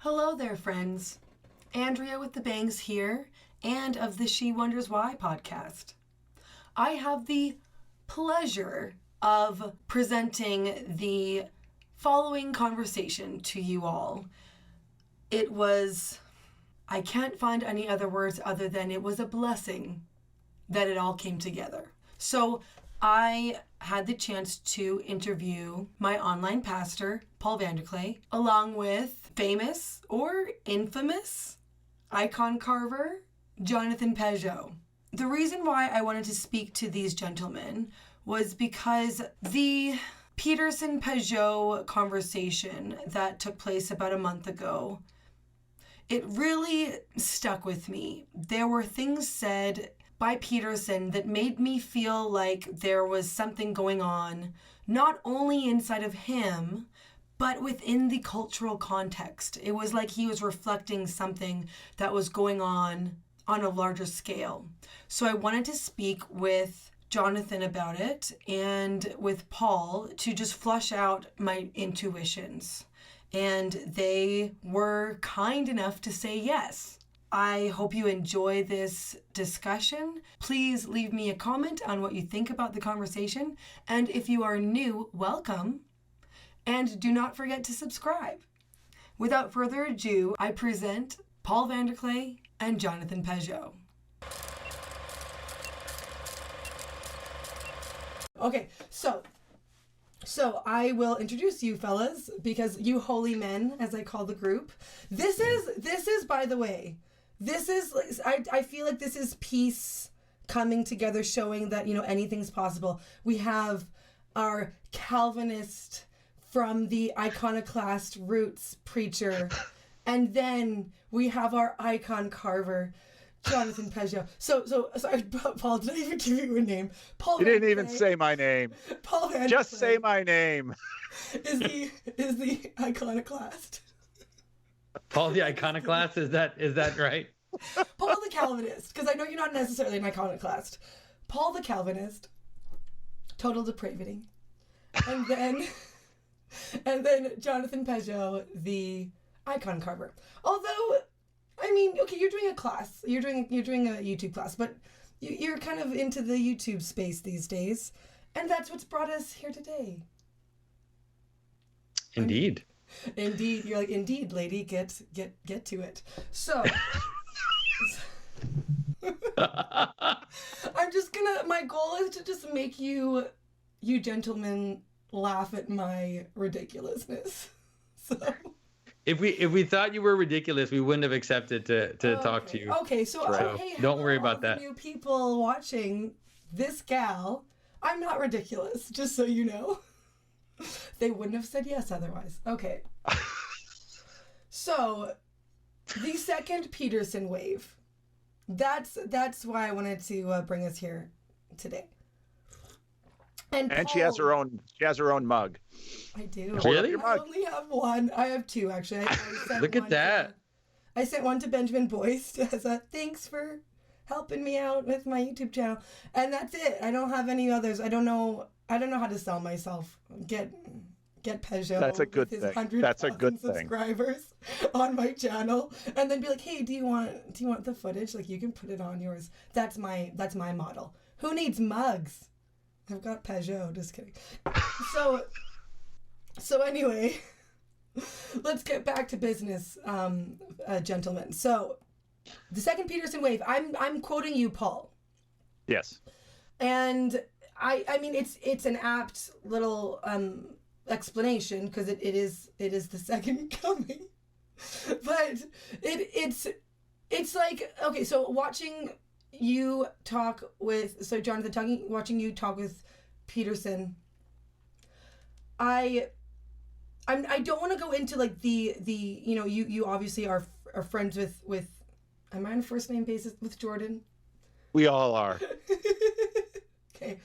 Hello there, friends. Andrea with the Bangs here, and of the She Wonders Why podcast. I have the pleasure of presenting the following conversation to you all. I can't find any other words other than it was a blessing that it all came together. So I had the chance to interview my online pastor, Paul Vander Klay, along with famous or infamous icon carver, Jonathan Pageau. The reason why I wanted to speak to these gentlemen was because the Peterson Pageau conversation that took place about a month ago, it really stuck with me. There were things said by Peterson that made me feel like there was something going on, not only inside of him, but within the cultural context. It was like he was reflecting something that was going on a larger scale. So I wanted to speak with Jonathan about it and with Paul to just flush out my intuitions. And they were kind enough to say yes. I hope you enjoy this discussion. Please leave me a comment on what you think about the conversation. And if you are new, welcome. And do not forget to subscribe. Without further ado, I present Paul Vander Klay and Jonathan Pageau. Okay, so I will introduce you fellas, because you holy men, as I call the group. This is, by the way, I feel like this is peace coming together, showing that, anything's possible. We have our Calvinist from the iconoclast roots preacher, and then we have our icon carver, Jonathan Pageau. So, Paul, did I even give you a name? Paul. You didn't even say my name. Paul Vander Klay. Just say my name. Is the iconoclast. Paul the iconoclast, is that right? Paul the Calvinist, because I know you're not necessarily an iconoclast. Paul the Calvinist, total depravity. And then Jonathan Pageau, the icon carver. Although, okay, you're doing a class. You're doing a YouTube class, but you're kind of into the YouTube space these days, and that's what's brought us here today. Indeed. Indeed. You're like, indeed, lady, get to it. So my goal is to just make you gentlemen laugh at my ridiculousness. So if we thought you were ridiculous, we wouldn't have accepted to talk to you. Okay, so right. Hey, don't worry about that. New people watching this gal, I'm not ridiculous, just so you know. They wouldn't have said yes otherwise. Okay. So, the second Peterson wave. That's why I wanted to bring us here today. And Paul, she has her own mug. I do. Really? I only have one. I have two, actually. Look at that. I sent one to Benjamin Boyce as a thanks for helping me out with my YouTube channel. And that's it. I don't have any others. I don't know how to sell myself. Get Pageau. That's a good thing. That's a good thing. Subscribers on my channel, and then be like, hey, do you want the footage? Like, you can put it on yours. That's my model. Who needs mugs? I've got Pageau. Just kidding. So anyway, let's get back to business, gentlemen. So the second Peterson wave. I'm quoting you, Paul. Yes. And I mean it's an apt little explanation, because it is the second coming. But it's like, okay, so watching you watching you talk with Peterson, I don't want to go into like the you obviously are friends with am I on a first name basis with Jordan? We all are. Okay.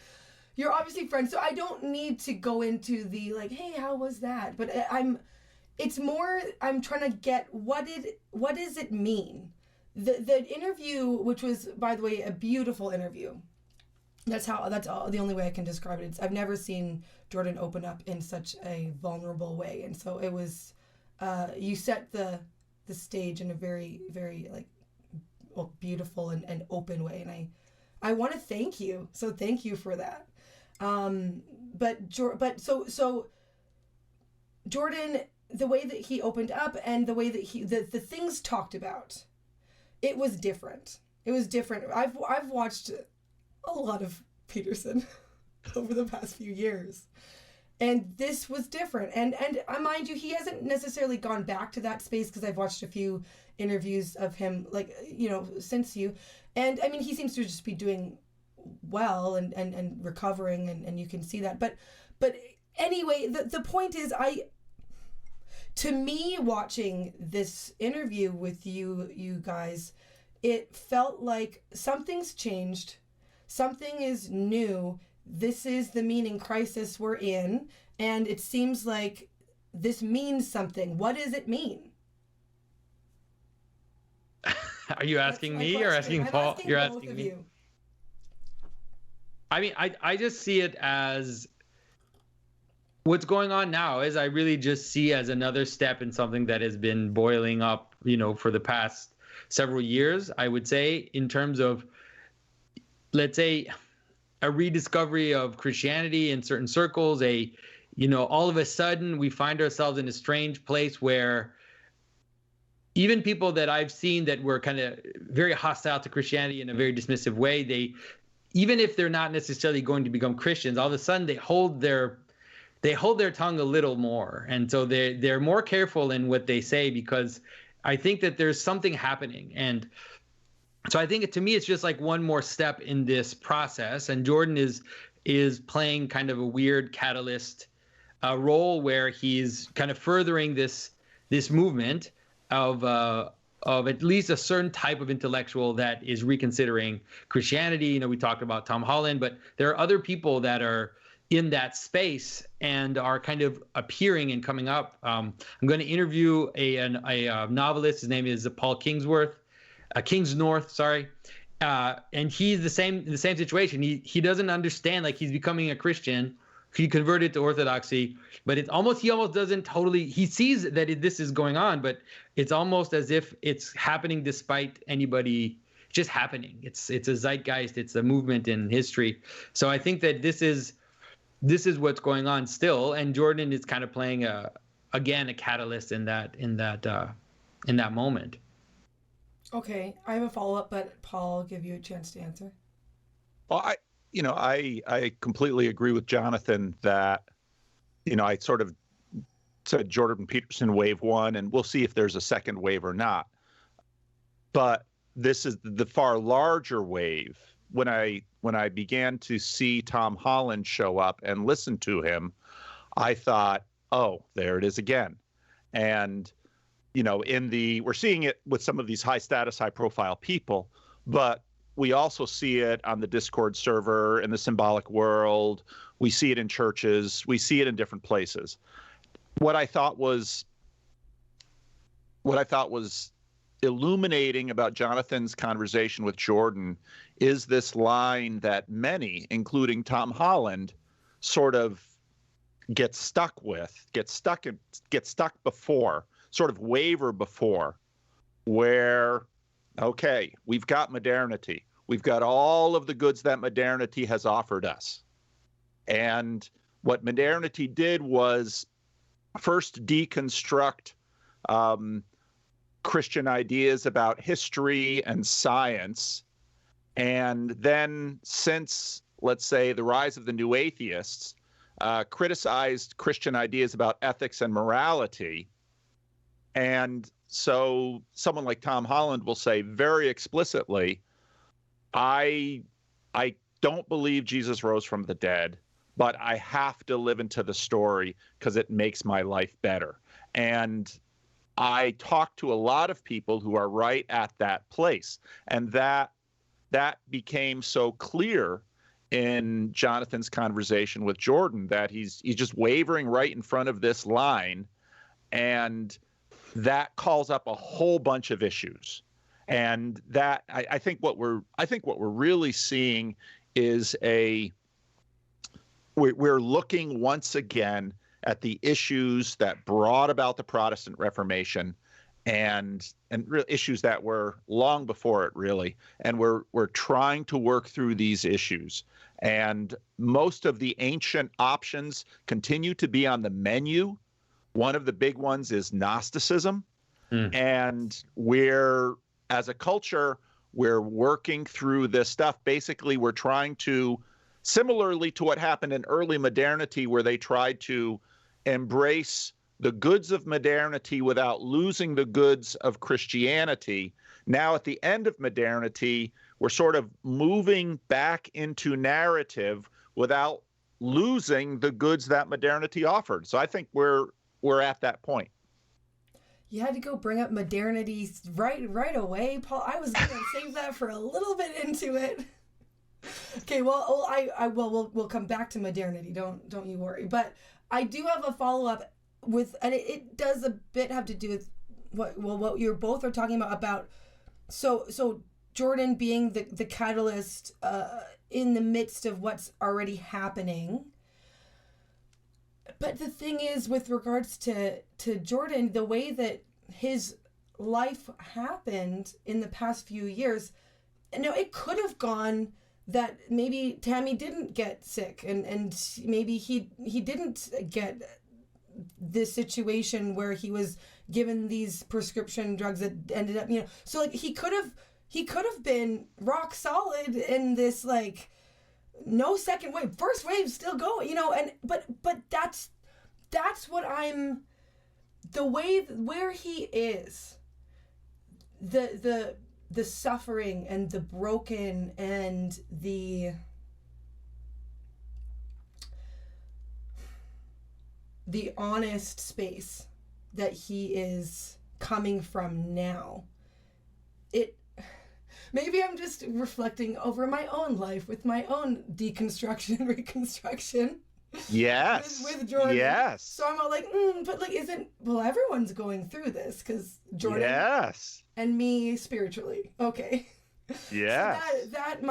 You're obviously friends, so I don't need to go into the like, hey, how was that? But I'm trying to get what does it mean? The interview, which was, by the way, a beautiful interview. That's the only way I can describe it. I've never seen Jordan open up in such a vulnerable way, and so it was. You set the the stage in a very, very like beautiful and open way. And I want to thank you. So thank you for that. So Jordan, the way that he opened up and the way that the things talked about, it was different. It was different. I've watched a lot of Peterson over the past few years, and this was different. And mind you, he hasn't necessarily gone back to that space, because I've watched a few interviews of him, like, since you, and I mean, he seems to just be doing well and recovering, and you can see that. But anyway, the point is, to me, watching this interview with you guys, it felt like something's changed, something is new. This is the meaning crisis we're in, and it seems like this means something. What does it mean? Are you asking me or asking Paul? You're asking me. You. I mean, I just see it as what's going on now is I really just see as another step in something that has been boiling up, for the past several years, I would say, in terms of, let's say, a rediscovery of Christianity in certain circles. All of a sudden we find ourselves in a strange place where even people that I've seen that were kind of very hostile to Christianity in a very dismissive way, even if they're not necessarily going to become Christians, all of a sudden they hold their tongue a little more. And so they're more careful in what they say, because I think that there's something happening. And so I think to me, it's just like one more step in this process. And Jordan is playing kind of a weird catalyst role, where he's kind of furthering this movement of at least a certain type of intellectual that is reconsidering Christianity. We talked about Tom Holland, but there are other people that are in that space and are kind of appearing and coming up. I'm going to interview a novelist. His name is Paul Kingsnorth, sorry. And he's the same situation. He doesn't understand, like, he's becoming a Christian. He converted to Orthodoxy, but he almost doesn't totally, he sees that this is going on, but it's almost as if it's happening despite anybody just happening. It's a zeitgeist. It's a movement in history. So I think that this is what's going on still. And Jordan is kind of playing a catalyst in that moment. Okay, I have a follow-up, but Paul, I'll give you a chance to answer. Well, I completely agree with Jonathan that, I sort of said Jordan Peterson wave one, and we'll see if there's a second wave or not. But this is the far larger wave. When I began to see Tom Holland show up and listen to him, I thought, oh, there it is again. And we're seeing it with some of these high status, high profile people, but we also see it on the Discord server, in the symbolic world. We see it in churches. We see it in different places. What I thought was illuminating about Jonathan's conversation with Jordan is this line that many, including Tom Holland, sort of get stuck before, sort of waver before, where, okay, we've got modernity. We've got all of the goods that modernity has offered us. And what modernity did was first deconstruct Christian ideas about history and science. And then, since, let's say, the rise of the new atheists, criticized Christian ideas about ethics and morality. And so someone like Tom Holland will say very explicitly, I don't believe Jesus rose from the dead, but I have to live into the story because it makes my life better. And I talk to a lot of people who are right at that place. And that became so clear in Jonathan's conversation with Jordan, that he's just wavering right in front of this line, and that calls up a whole bunch of issues. And that I think what we're really seeing is we're looking once again at the issues that brought about the Protestant Reformation, real issues that were long before it, really. And we're trying to work through these issues. And most of the ancient options continue to be on the menu. One of the big ones is Gnosticism. And as a culture, we're working through this stuff. Basically, we're trying to, similarly to what happened in early modernity, where they tried to embrace the goods of modernity without losing the goods of Christianity. Now, at the end of modernity, we're sort of moving back into narrative without losing the goods that modernity offered. So I think we're at that point. You had to go bring up modernity right away, Paul. I was going to save that for a little bit into it. Okay, well, we'll come back to modernity. Don't you worry. But I do have a follow-up with, and it does a bit have to do with what you're both are talking about so Jordan being the catalyst in the midst of what's already happening. But the thing is, with regards to Jordan, the way that his life happened in the past few years, it could have gone that maybe Tammy didn't get sick and maybe he didn't get this situation where he was given these prescription drugs that ended up, so like he could have been rock solid in this, like, no second wave, first wave still going, and but that's what I'm, the way where he is, the suffering and the broken and the honest space that he is coming from now. Maybe I'm just reflecting over my own life with my own deconstruction and reconstruction. Yes. with Jordan. Yes. So I'm all like, but like, everyone's going through this because Jordan. Yes. And me spiritually. Okay. Yes. So that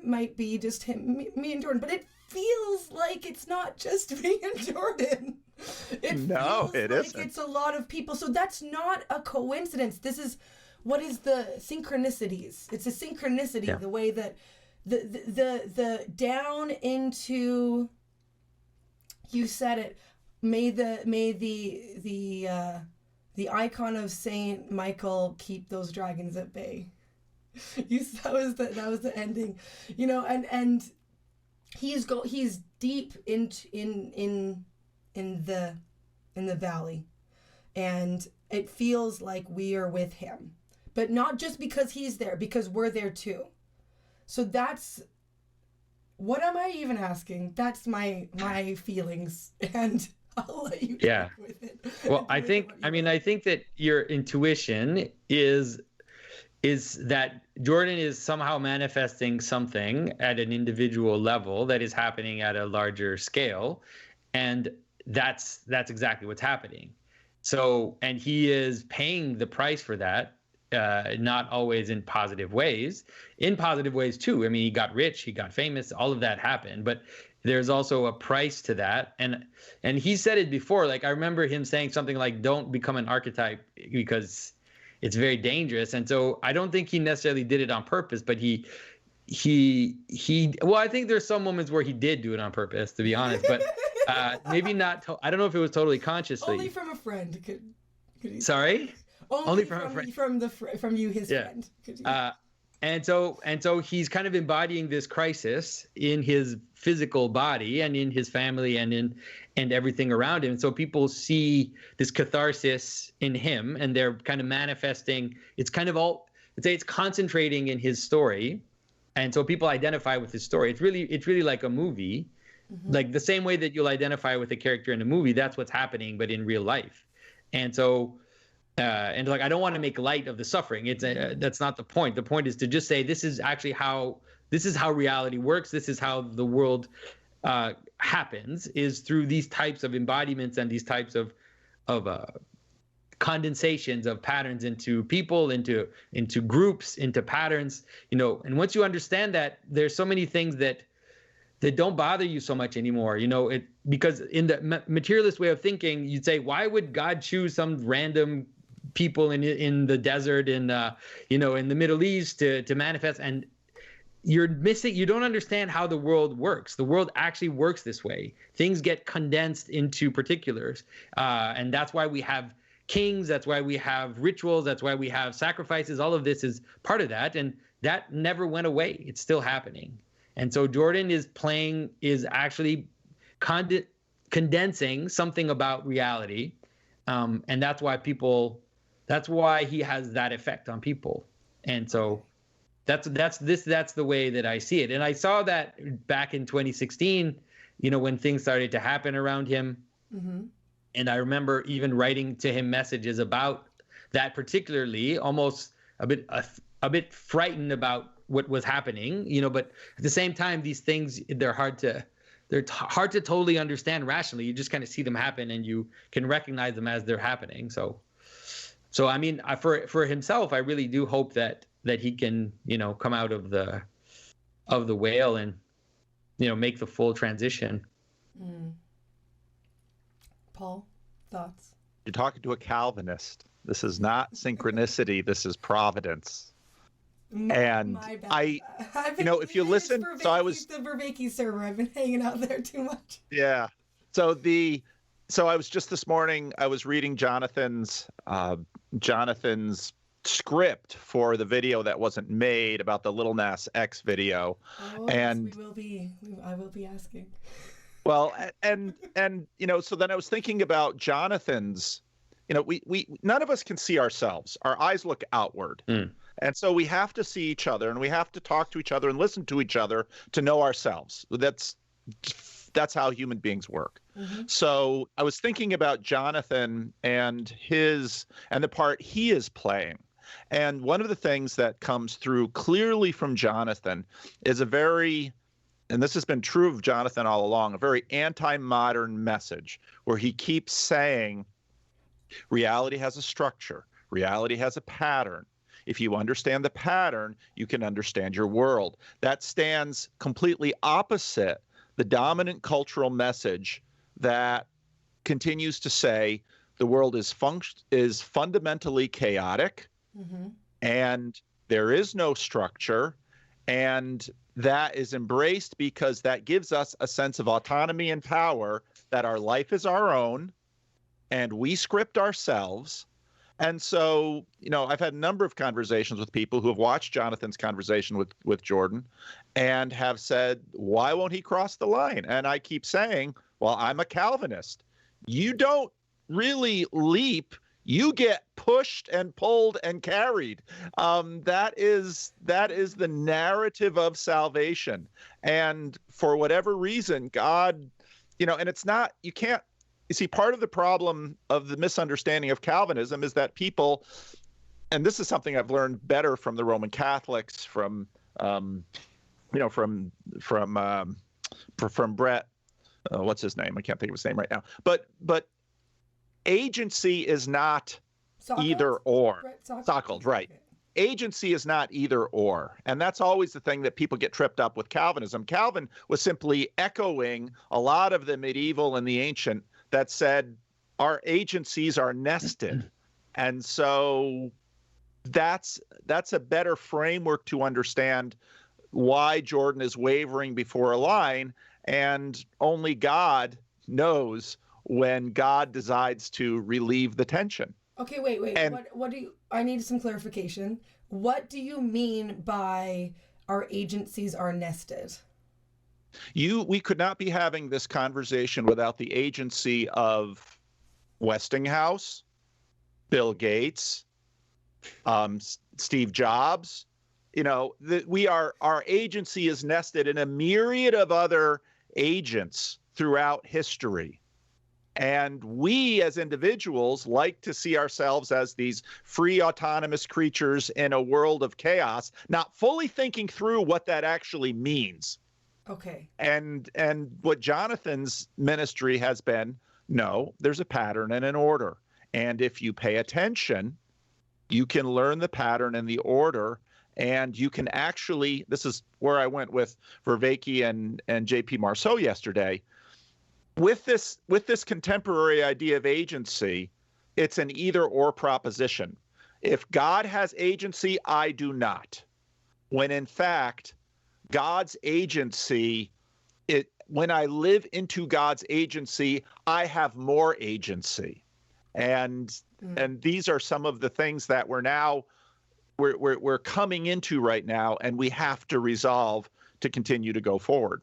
might be just him, me and Jordan, but it feels like it's not just me and Jordan. It isn't. It's a lot of people. So that's not a coincidence. This is what is the synchronicities. It's a synchronicity, yeah. The way that the down into, you said it, may the icon of Saint Michael keep those dragons at bay. That was the ending, and he's deep in the valley, and it feels like we are with him, but not just because he's there, because we're there too. So that's, what am I even asking? That's my feelings, and I'll let you go with it. Well, I think that your intuition is that Jordan is somehow manifesting something at an individual level that is happening at a larger scale, and that's exactly what's happening. So, and he is paying the price for that, not always in positive ways. In positive ways too. I mean, he got rich, he got famous, all of that happened, but there's also a price to that. And he said it before, like I remember him saying something like, don't become an archetype because it's very dangerous. And so I don't think he necessarily did it on purpose, but well, I think there's some moments where he did do it on purpose, to be honest, but maybe not. I don't know if it was totally consciously. Only from a friend. Could you... Sorry? Only from a friend. From you, his friend. Could you... And so he's kind of embodying this crisis in his physical body and in his family and everything around him. And so people see this catharsis in him, and they're kind of manifesting. It's kind of all, I'd say it's concentrating in his story. And so people identify with his story. It's really like a movie, mm-hmm. Like the same way that you'll identify with a character in a movie. That's what's happening, but in real life. And so, and like, I don't want to make light of the suffering. That's not the point. The point is to just say, this is how reality works. This is how the world happens, is through these types of embodiments and these types of condensations of patterns into people, into groups, into patterns, and once you understand that, there's so many things that don't bother you so much anymore, because in the materialist way of thinking, you'd say, why would God choose some random people in the desert in in the Middle East to manifest, and you don't understand how the world works. The world actually works this way. Things get condensed into particulars, and that's why we have kings, that's why we have rituals, that's why we have sacrifices. All of this is part of that, and that never went away. It's still happening. And so Jordan is actually condensing something about reality, and that's why he has that effect on people. And so that's the way that I see it. And I saw that back in 2016, when things started to happen around him. Mm-hmm. And I remember even writing to him messages about that, particularly almost a bit frightened about what was happening, but at the same time, these things, they're hard to totally understand rationally. You just kind of see them happen and you can recognize them as they're happening. So I mean, for himself, I really do hope that he can, come out of the whale and, make the full transition. Mm. Paul, thoughts? You're talking to a Calvinist. This is not synchronicity. This is providence. And my bad. I've been, if you listen, so I was the Vervaeke server. I've been hanging out there too much. Yeah. So I was just this morning, I was reading Jonathan's script for the video that wasn't made about the Lil Nas X video. Oh, and yes, I will be asking. Well, and so then I was thinking about Jonathan's, we none of us can see ourselves. Our eyes look outward. Mm. And so we have to see each other and we have to talk to each other and listen to each other to know ourselves. That's how human beings work. Mm-hmm. So I was thinking about Jonathan and the part he is playing. And one of the things that comes through clearly from Jonathan is and this has been true of Jonathan all along, a very anti-modern message where he keeps saying reality has a structure, reality has a pattern. If you understand the pattern, you can understand your world. That stands completely opposite the dominant cultural message that continues to say the world is fundamentally chaotic, mm-hmm. and there is no structure, and that is embraced because that gives us a sense of autonomy and power, that our life is our own and we script ourselves. And so, I've had a number of conversations with people who have watched Jonathan's conversation with Jordan and have said, why won't he cross the line? And I keep saying, well, I'm a Calvinist. You don't really leap. You get pushed and pulled and carried. That is the narrative of salvation. And for whatever reason, God, and it's not, you see, part of the problem of the misunderstanding of Calvinism is that people, and this is something I've learned better from the Roman Catholics, from Brett, what's his name? I can't think of his name right now. But agency is not either or. Sockles, right. Okay. Agency is not either or. And that's always the thing that people get tripped up with Calvinism. Calvin was simply echoing a lot of the medieval and the ancient that said our agencies are nested. And so that's a better framework to understand why Jordan is wavering before a line, and only God knows when God decides to relieve the tension. Okay, wait. And I need some clarification. What do you mean by our agencies are nested? We could not be having this conversation without the agency of Westinghouse, Bill Gates, Steve Jobs. Our agency is nested in a myriad of other agents throughout history. And we as individuals like to see ourselves as these free autonomous creatures in a world of chaos, not fully thinking through what that actually means. Okay. And what Jonathan's ministry has been, no, there's a pattern and an order. And if you pay attention, you can learn the pattern and the order, and you can actually, this is where I went with Vervaeke and J.P. Marceau yesterday. With this contemporary idea of agency, it's an either or proposition. If God has agency, I do not. When in fact, God's agency, when I live into God's agency, I have more agency. And these are some of the things that we're coming into right now, and we have to resolve to continue to go forward.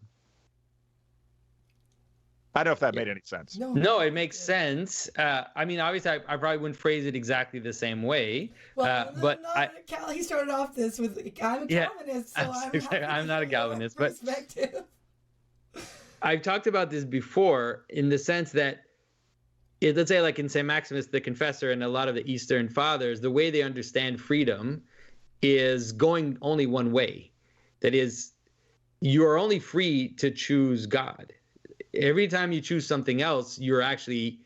I don't know if that made any sense. No, it makes sense. I mean, obviously, I probably wouldn't phrase it exactly the same way. Well, but he started off this with, I'm a Calvinist, so I'm not a Calvinist, but perspective. I've talked about this before in the sense that, let's say, like in St. Maximus the Confessor and a lot of the Eastern Fathers, the way they understand freedom is going only one way. That is, you are only free to choose God. Every time you choose something else, you're actually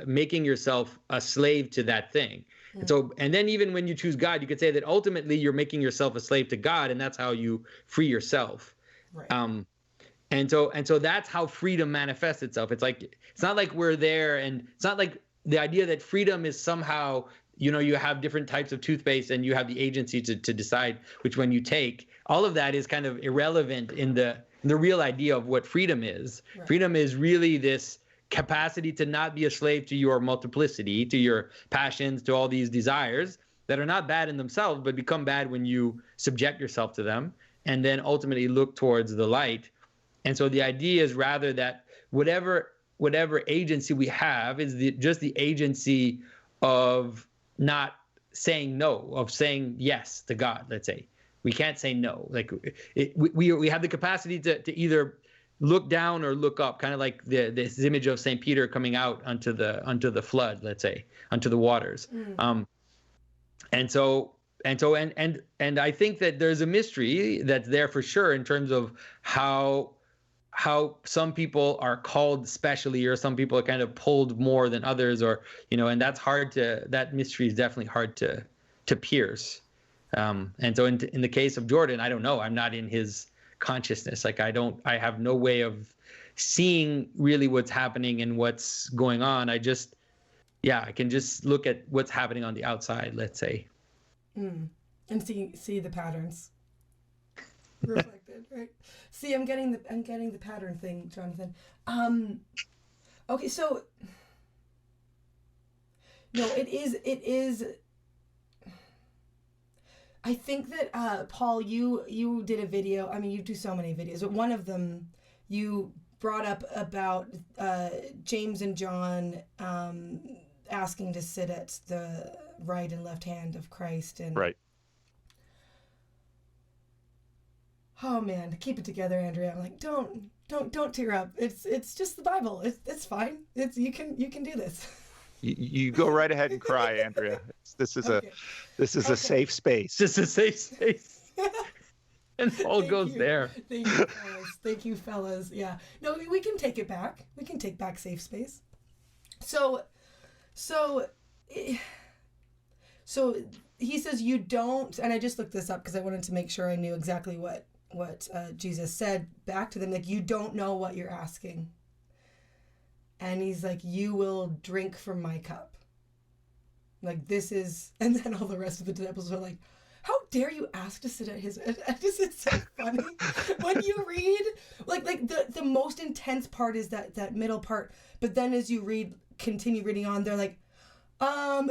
making yourself a slave to that thing. And so, and then even when you choose God, you could say that ultimately you're making yourself a slave to God, and that's how you free yourself. Right. And so that's how freedom manifests itself. It's not like we're there, and it's not like the idea that freedom is somehow, you have different types of toothpaste and you have the agency to decide which one you take. All of that is kind of irrelevant in the real idea of what freedom is. Right. Freedom is really this capacity to not be a slave to your multiplicity, to your passions, to all these desires that are not bad in themselves, but become bad when you subject yourself to them and then ultimately look towards the light. And so the idea is rather that whatever agency we have is just the agency of not saying no, of saying yes to God, let's say. We can't say no. Like we have the capacity to either look down or look up, kind of like this image of St. Peter coming out onto the flood, let's say, onto the waters. And I think that there's a mystery that's there for sure in terms of how some people are called specially, or some people are kind of pulled more than others, or and that mystery is definitely hard to pierce. And so in the case of Jordan, I don't know. I'm not in his consciousness. Like I have no way of seeing really what's happening and what's going on. I can just look at what's happening on the outside, let's say. And see the patterns reflected, right? See, I'm getting the pattern thing, Jonathan. Okay, so no, it is. I think that Paul, you did a video. I mean, you do so many videos, but one of them you brought up about James and John asking to sit at the right and left hand of Christ, and right. Oh man, keep it together, Andrea. I'm like, don't tear up. It's just the Bible. It's fine. You can do this. You go right ahead and cry, Andrea. This is a safe space. This is a safe space. And Paul goes there. Thank you, fellas. Thank you, fellas. Yeah. No, we can take it back. We can take back safe space. So he says you don't, and I just looked this up because I wanted to make sure I knew exactly what Jesus said back to them. Like, you don't know what you're asking. And he's like, you will drink from my cup. Like, this is, and then all the rest of the disciples are like, how dare you ask to sit at his, it's so funny. When you read, like the most intense part is that middle part. But then as you continue reading on, they're like,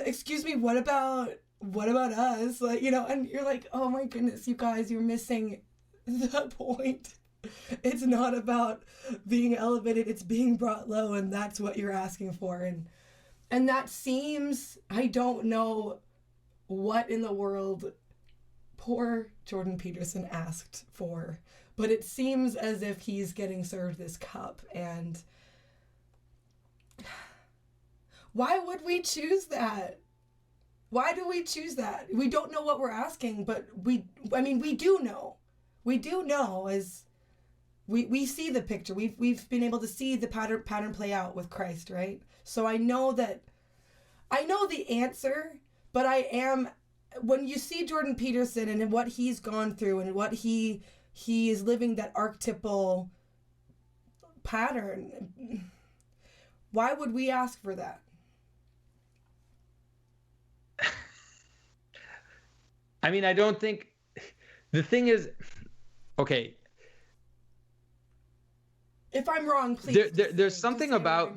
excuse me, what about us? Like, and you're like, oh my goodness, you guys, you're missing the point. It's not about being elevated, it's being brought low, and that's what you're asking for. And that seems, I don't know what in the world poor Jordan Peterson asked for, but it seems as if he's getting served this cup. And why would we choose that? Why do we choose that? We don't know what we're asking, but we do know. We do know, as we see the picture. We've been able to see the pattern play out with Christ, right? So I know the answer, but when you see Jordan Peterson and what he's gone through and what he is living, that archetypal pattern, why would we ask for that? I mean, I don't think the thing is, okay. If I'm wrong, please. There's something about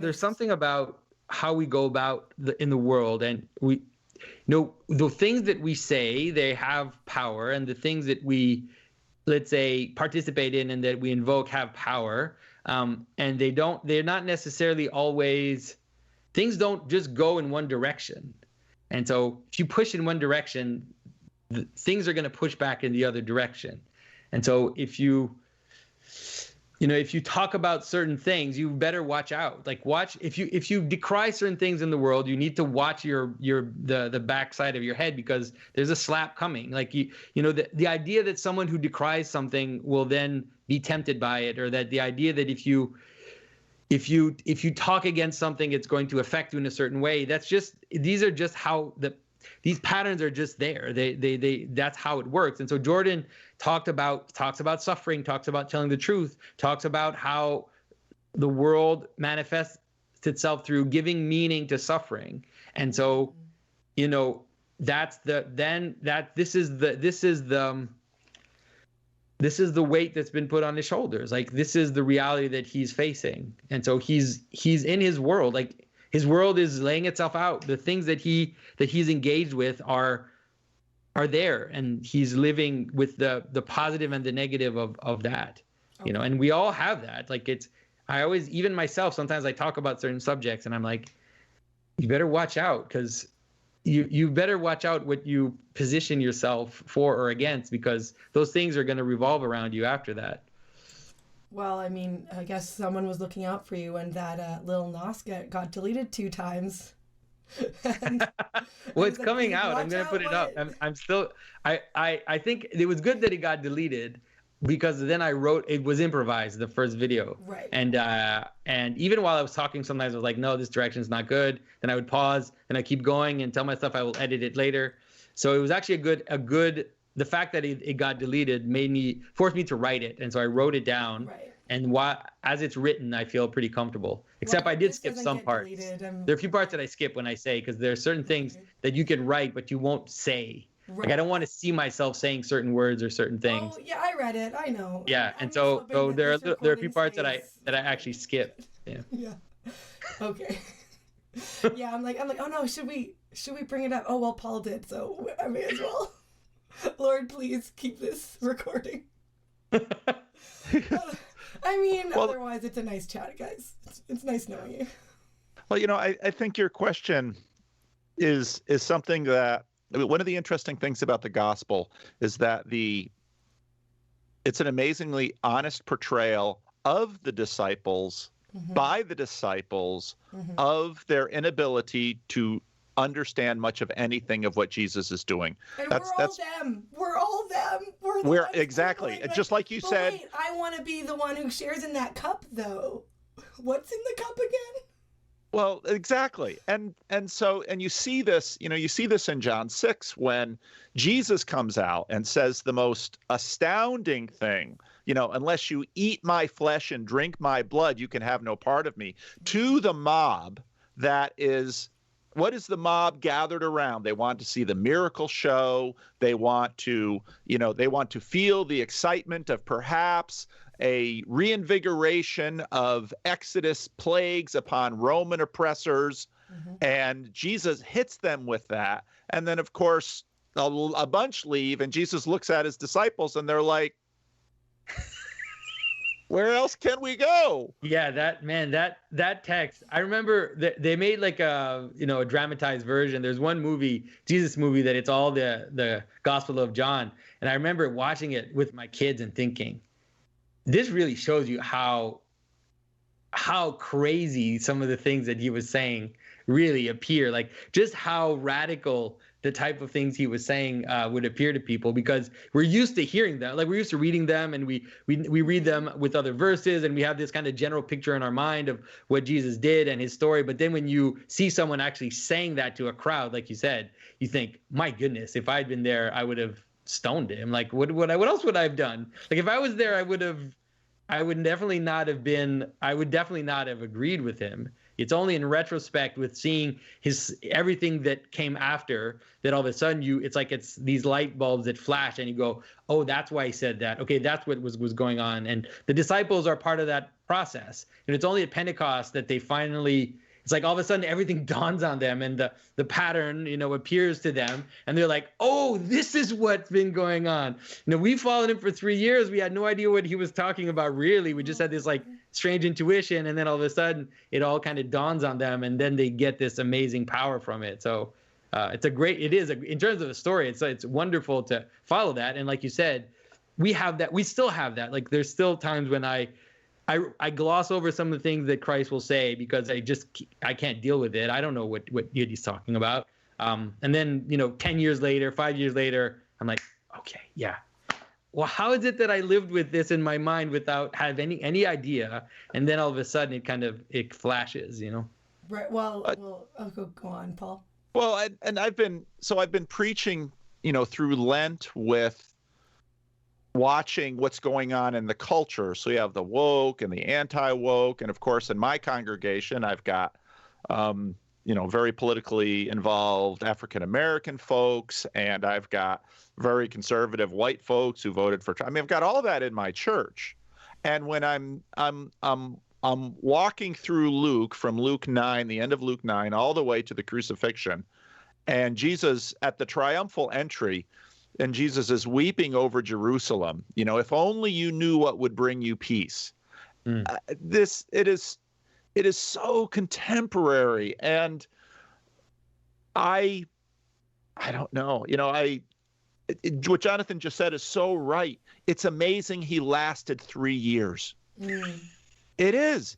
how we go about in the world, and we, the things that we say, they have power, and the things that we, let's say, participate in and that we invoke have power, and they're not necessarily always, things don't just go in one direction. And so if you push in one direction, things are going to push back in the other direction. And so if you talk about certain things, you better watch out. Like, if you decry certain things in the world, you need to watch the backside of your head, because there's a slap coming. Like, the idea that someone who decries something will then be tempted by it, or that the idea that if you talk against something, it's going to affect you in a certain way. These patterns are just there. That's how it works. And so Jordan talks about suffering, talks about telling the truth, talks about how the world manifests itself through giving meaning to suffering. And so, this is the weight that's been put on his shoulders. Like, this is the reality that he's facing. And so he's in his world. Like, his world is laying itself out. The things that he's engaged with are there, and he's living with the positive and the negative of that. Okay. And we all have that. Like, I always, even myself, sometimes I talk about certain subjects and I'm like, you better watch out, because you better watch out what you position yourself for or against, because those things are going to revolve around you after that. Well, I mean, I guess someone was looking out for you when that Lil Nas got deleted 2 times. Well, it's coming out. I'm going to put it up. I'm still, I think it was good that it got deleted, because then it was improvised, the first video. Right. And even while I was talking, sometimes I was like, no, this direction is not good. Then I would pause and I keep going and tell myself I will edit it later. So it was actually a good, the fact that it got deleted forced me to write it. And so I wrote it down. Right. And as it's written, I feel pretty comfortable. Except I did skip some parts. There are a few parts that I skip when I say, because there are certain things that you can write, but you won't say. Right. Like, I don't want to see myself saying certain words or certain things. Oh, yeah, I read it. I know. Yeah, and so there are a few parts that I actually skipped. Yeah. Yeah. Okay. Yeah, I'm like, oh no, should we bring it up? Oh well, Paul did, so I may as well. Lord, please keep this recording. I mean, otherwise it's a nice chat, guys. It's nice knowing you. Well, I think your question is something that, one of the interesting things about the gospel is that it's an amazingly honest portrayal of the disciples, mm-hmm. by the disciples, mm-hmm. of their inability to understand much of anything of what Jesus is doing. And we're all them. We're exactly. Just like you said. Wait, I want to be the one who shares in that cup, though. What's in the cup again? Well, exactly. And you see this, in John 6 when Jesus comes out and says the most astounding thing, unless you eat my flesh and drink my blood, you can have no part of me, to the mob that is. What is the mob gathered around? They want to see the miracle show. They want to feel the excitement of perhaps a reinvigoration of Exodus plagues upon Roman oppressors. Mm-hmm. And Jesus hits them with that. And then, of course, a bunch leave, and Jesus looks at his disciples and they're like, where else can we go? Yeah, that text. I remember they made like a dramatized version. There's one movie, Jesus movie, that it's all the Gospel of John. And I remember watching it with my kids and thinking, this really shows you how crazy some of the things that he was saying really appear. Like, just how radical the type of things he was saying would appear to people, because we're used to hearing them. Like, we're used to reading them, and we read them with other verses, and we have this kind of general picture in our mind of what Jesus did and his story. But then when you see someone actually saying that to a crowd, like you said, you think, my goodness, if I'd been there, I would have stoned him. Like, what else would I have done? Like, if I was there, I would definitely not have agreed with him. It's only in retrospect with seeing everything that came after that all of a sudden it's these light bulbs that flash and you go, oh, that's why he said that. Okay, that's what was going on. And the disciples are part of that process. And it's only at Pentecost that they finally, it's like all of a sudden everything dawns on them and the pattern, appears to them. And they're like, oh, this is what's been going on. We followed him for 3 years. We had no idea what he was talking about, really. We just had this like strange intuition. And then all of a sudden it all kind of dawns on them. And then they get this amazing power from it. So in terms of the story, it's wonderful to follow that. And like you said, we still have that. Like there's still times when I gloss over some of the things that Christ will say because I can't deal with it. I don't know what he's talking about. And then, 10 years later, 5 years later, I'm like, okay, yeah. Well, how is it that I lived with this in my mind without having any idea? And then all of a sudden it flashes, Right. Well, go on, Paul. Well, and I've been preaching, through Lent with watching what's going on in the culture. So you have the woke and the anti-woke. And of course, in my congregation, I've got, very politically involved African-American folks, and I've got very conservative white folks who voted for Trump. I mean, I've got all that in my church. And when I'm walking through Luke, from Luke 9, the end of Luke 9, all the way to the crucifixion, and Jesus at the triumphal entry, and Jesus is weeping over Jerusalem. If only you knew what would bring you peace. It is so contemporary, and I don't know. What Jonathan just said is so right. It's amazing he lasted 3 years. It is,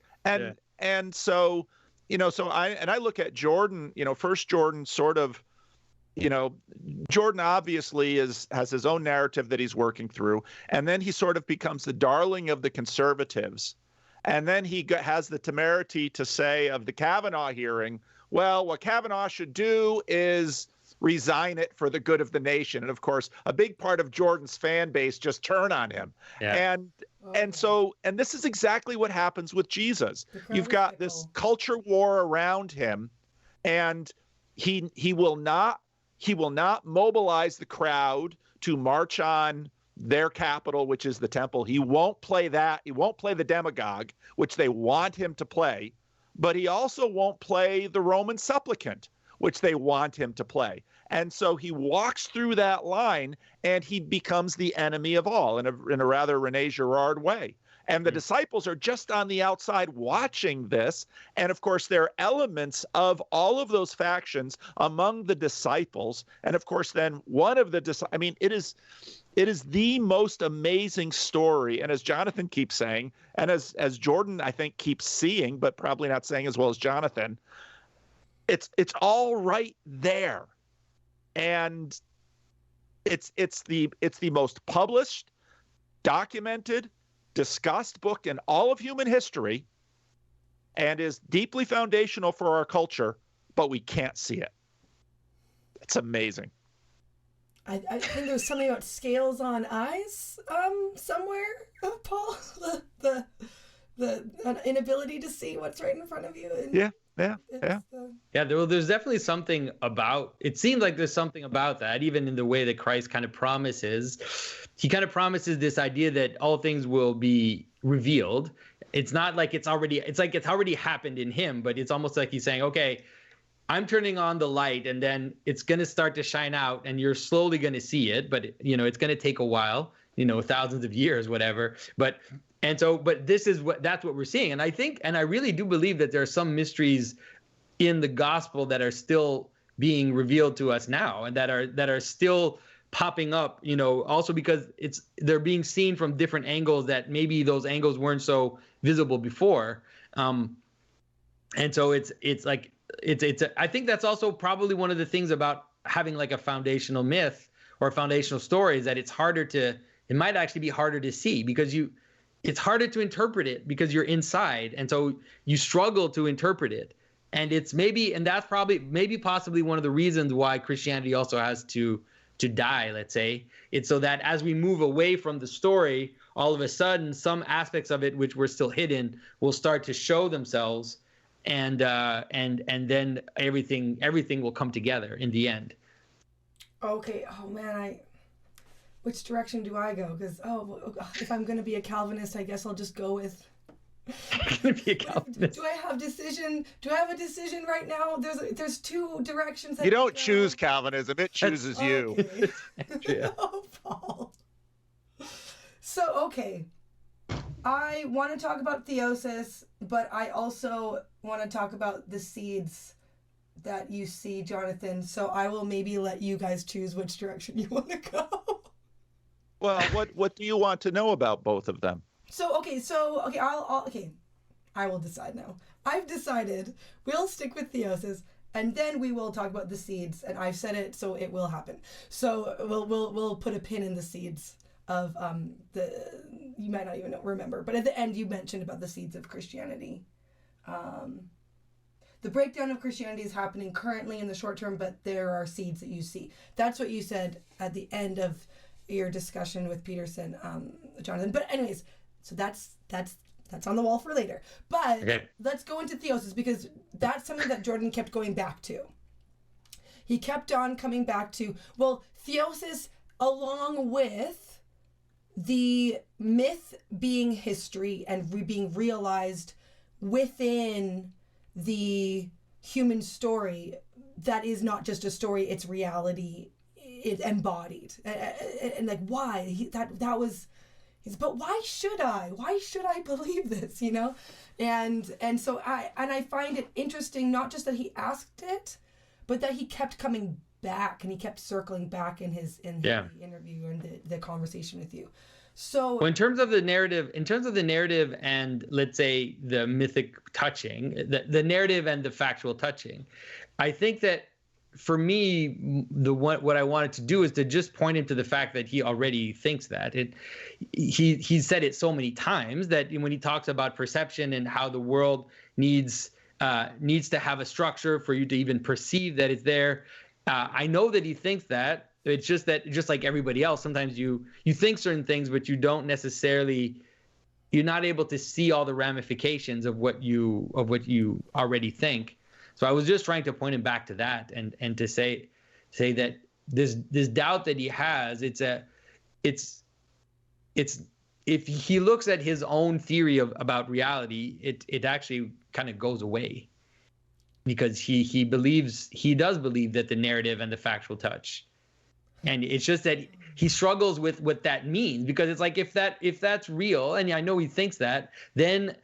and so I look at Jordan. First Jordan sort of. Jordan obviously has his own narrative that he's working through, and then he sort of becomes the darling of the conservatives. And then he has the temerity to say of the Kavanaugh hearing, well, what Kavanaugh should do is resign it for the good of the nation. And of course, a big part of Jordan's fan base just turn on him. Yeah. And this is exactly what happens with Jesus. You've got this culture war around him, and he will not mobilize the crowd to march on their capital, which is the temple. He won't play that. He won't play the demagogue, which they want him to play. But he also won't play the Roman supplicant, which they want him to play. And so he walks through that line, and he becomes the enemy of all in a rather Rene Girard way. And the disciples are just on the outside watching this. And of course, there are elements of all of those factions among the disciples. And of course, then one of the it is the most amazing story. And as Jonathan keeps saying, and as Jordan, I think, keeps seeing, but probably not saying as well as Jonathan, it's all right there. And it's the most published, documented, discussed book in all of human history, and is deeply foundational for our culture, but we can't see it. It's amazing. I think there's something about scales on eyes somewhere, Paul. The inability to see what's right in front of you. And yeah. There's definitely something about. It seems like there's something about that, even in the way that Christ kind of promises. He kind of promises this idea that all things will be revealed. It's not like it's already happened in him, but it's almost like he's saying, okay, I'm turning on the light, and then it's going to start to shine out, and you're slowly going to see it, but it's going to take a while, thousands of years, whatever. But that's what we're seeing. And I think, and I really do believe that there are some mysteries in the gospel that are still being revealed to us now, and that are still popping up, also because they're being seen from different angles that maybe those angles weren't so visible before. And so I think that's also probably one of the things about having like a foundational myth or a foundational story, is that it might actually be harder to see, because it's harder to interpret it because you're inside. And so you struggle to interpret it. And that's possibly one of the reasons why Christianity also has to die, let's say. It's so that as we move away from the story, all of a sudden some aspects of it which were still hidden will start to show themselves. and then everything will come together in the end. Okay. Oh man, which direction do I go? Because if I'm going to be a Calvinist, I guess I'll just go with. Be a Calvinist. Do I have a decision right now? There's two directions. You don't choose Calvinism; it chooses you. Yeah. No, Paul. So okay, I want to talk about theosis, but I also want to talk about the seeds that you see, Jonathan. So I will maybe let you guys choose which direction you want to go. Well, what do you want to know about both of them? I will decide now. I've decided we'll stick with theosis, and then we will talk about the seeds. And I've said it, so it will happen. So we'll put a pin in the seeds of you might not even remember, but at the end you mentioned about the seeds of Christianity. The breakdown of Christianity is happening currently in the short term, but there are seeds that you see. That's what you said at the end of your discussion with Peterson, Jonathan. But anyways, so that's on the wall for later. But Let's go into theosis, because that's something that Jordan kept going back to. He kept on coming back to, theosis along with the myth being history and being realized within the human story, that is not just a story, it's reality, it's embodied. And like, why? That was... But why should I believe this, you know? And so I find it interesting, not just that he asked it, but that he kept coming back, and he kept circling back in the interview and the conversation with you. So in terms of the narrative and, let's say, the mythic touching, the narrative and the factual touching, I think that for me, what I wanted to do is to just point him to the fact that he already thinks that. He's said it so many times that when he talks about perception and how the world needs to have a structure for you to even perceive that it's there, I know that he thinks that. It's just that, just like everybody else, sometimes you think certain things, but you don't necessarily, you're not able to see all the ramifications of what you already think. So I was just trying to point him back to that, and to say that this doubt that he has, it's if he looks at his own theory about reality, it actually kind of goes away, because he does believe that the narrative and the factual touch. And it's just that he struggles with what that means, because it's like, if that's real, and I know he thinks that, then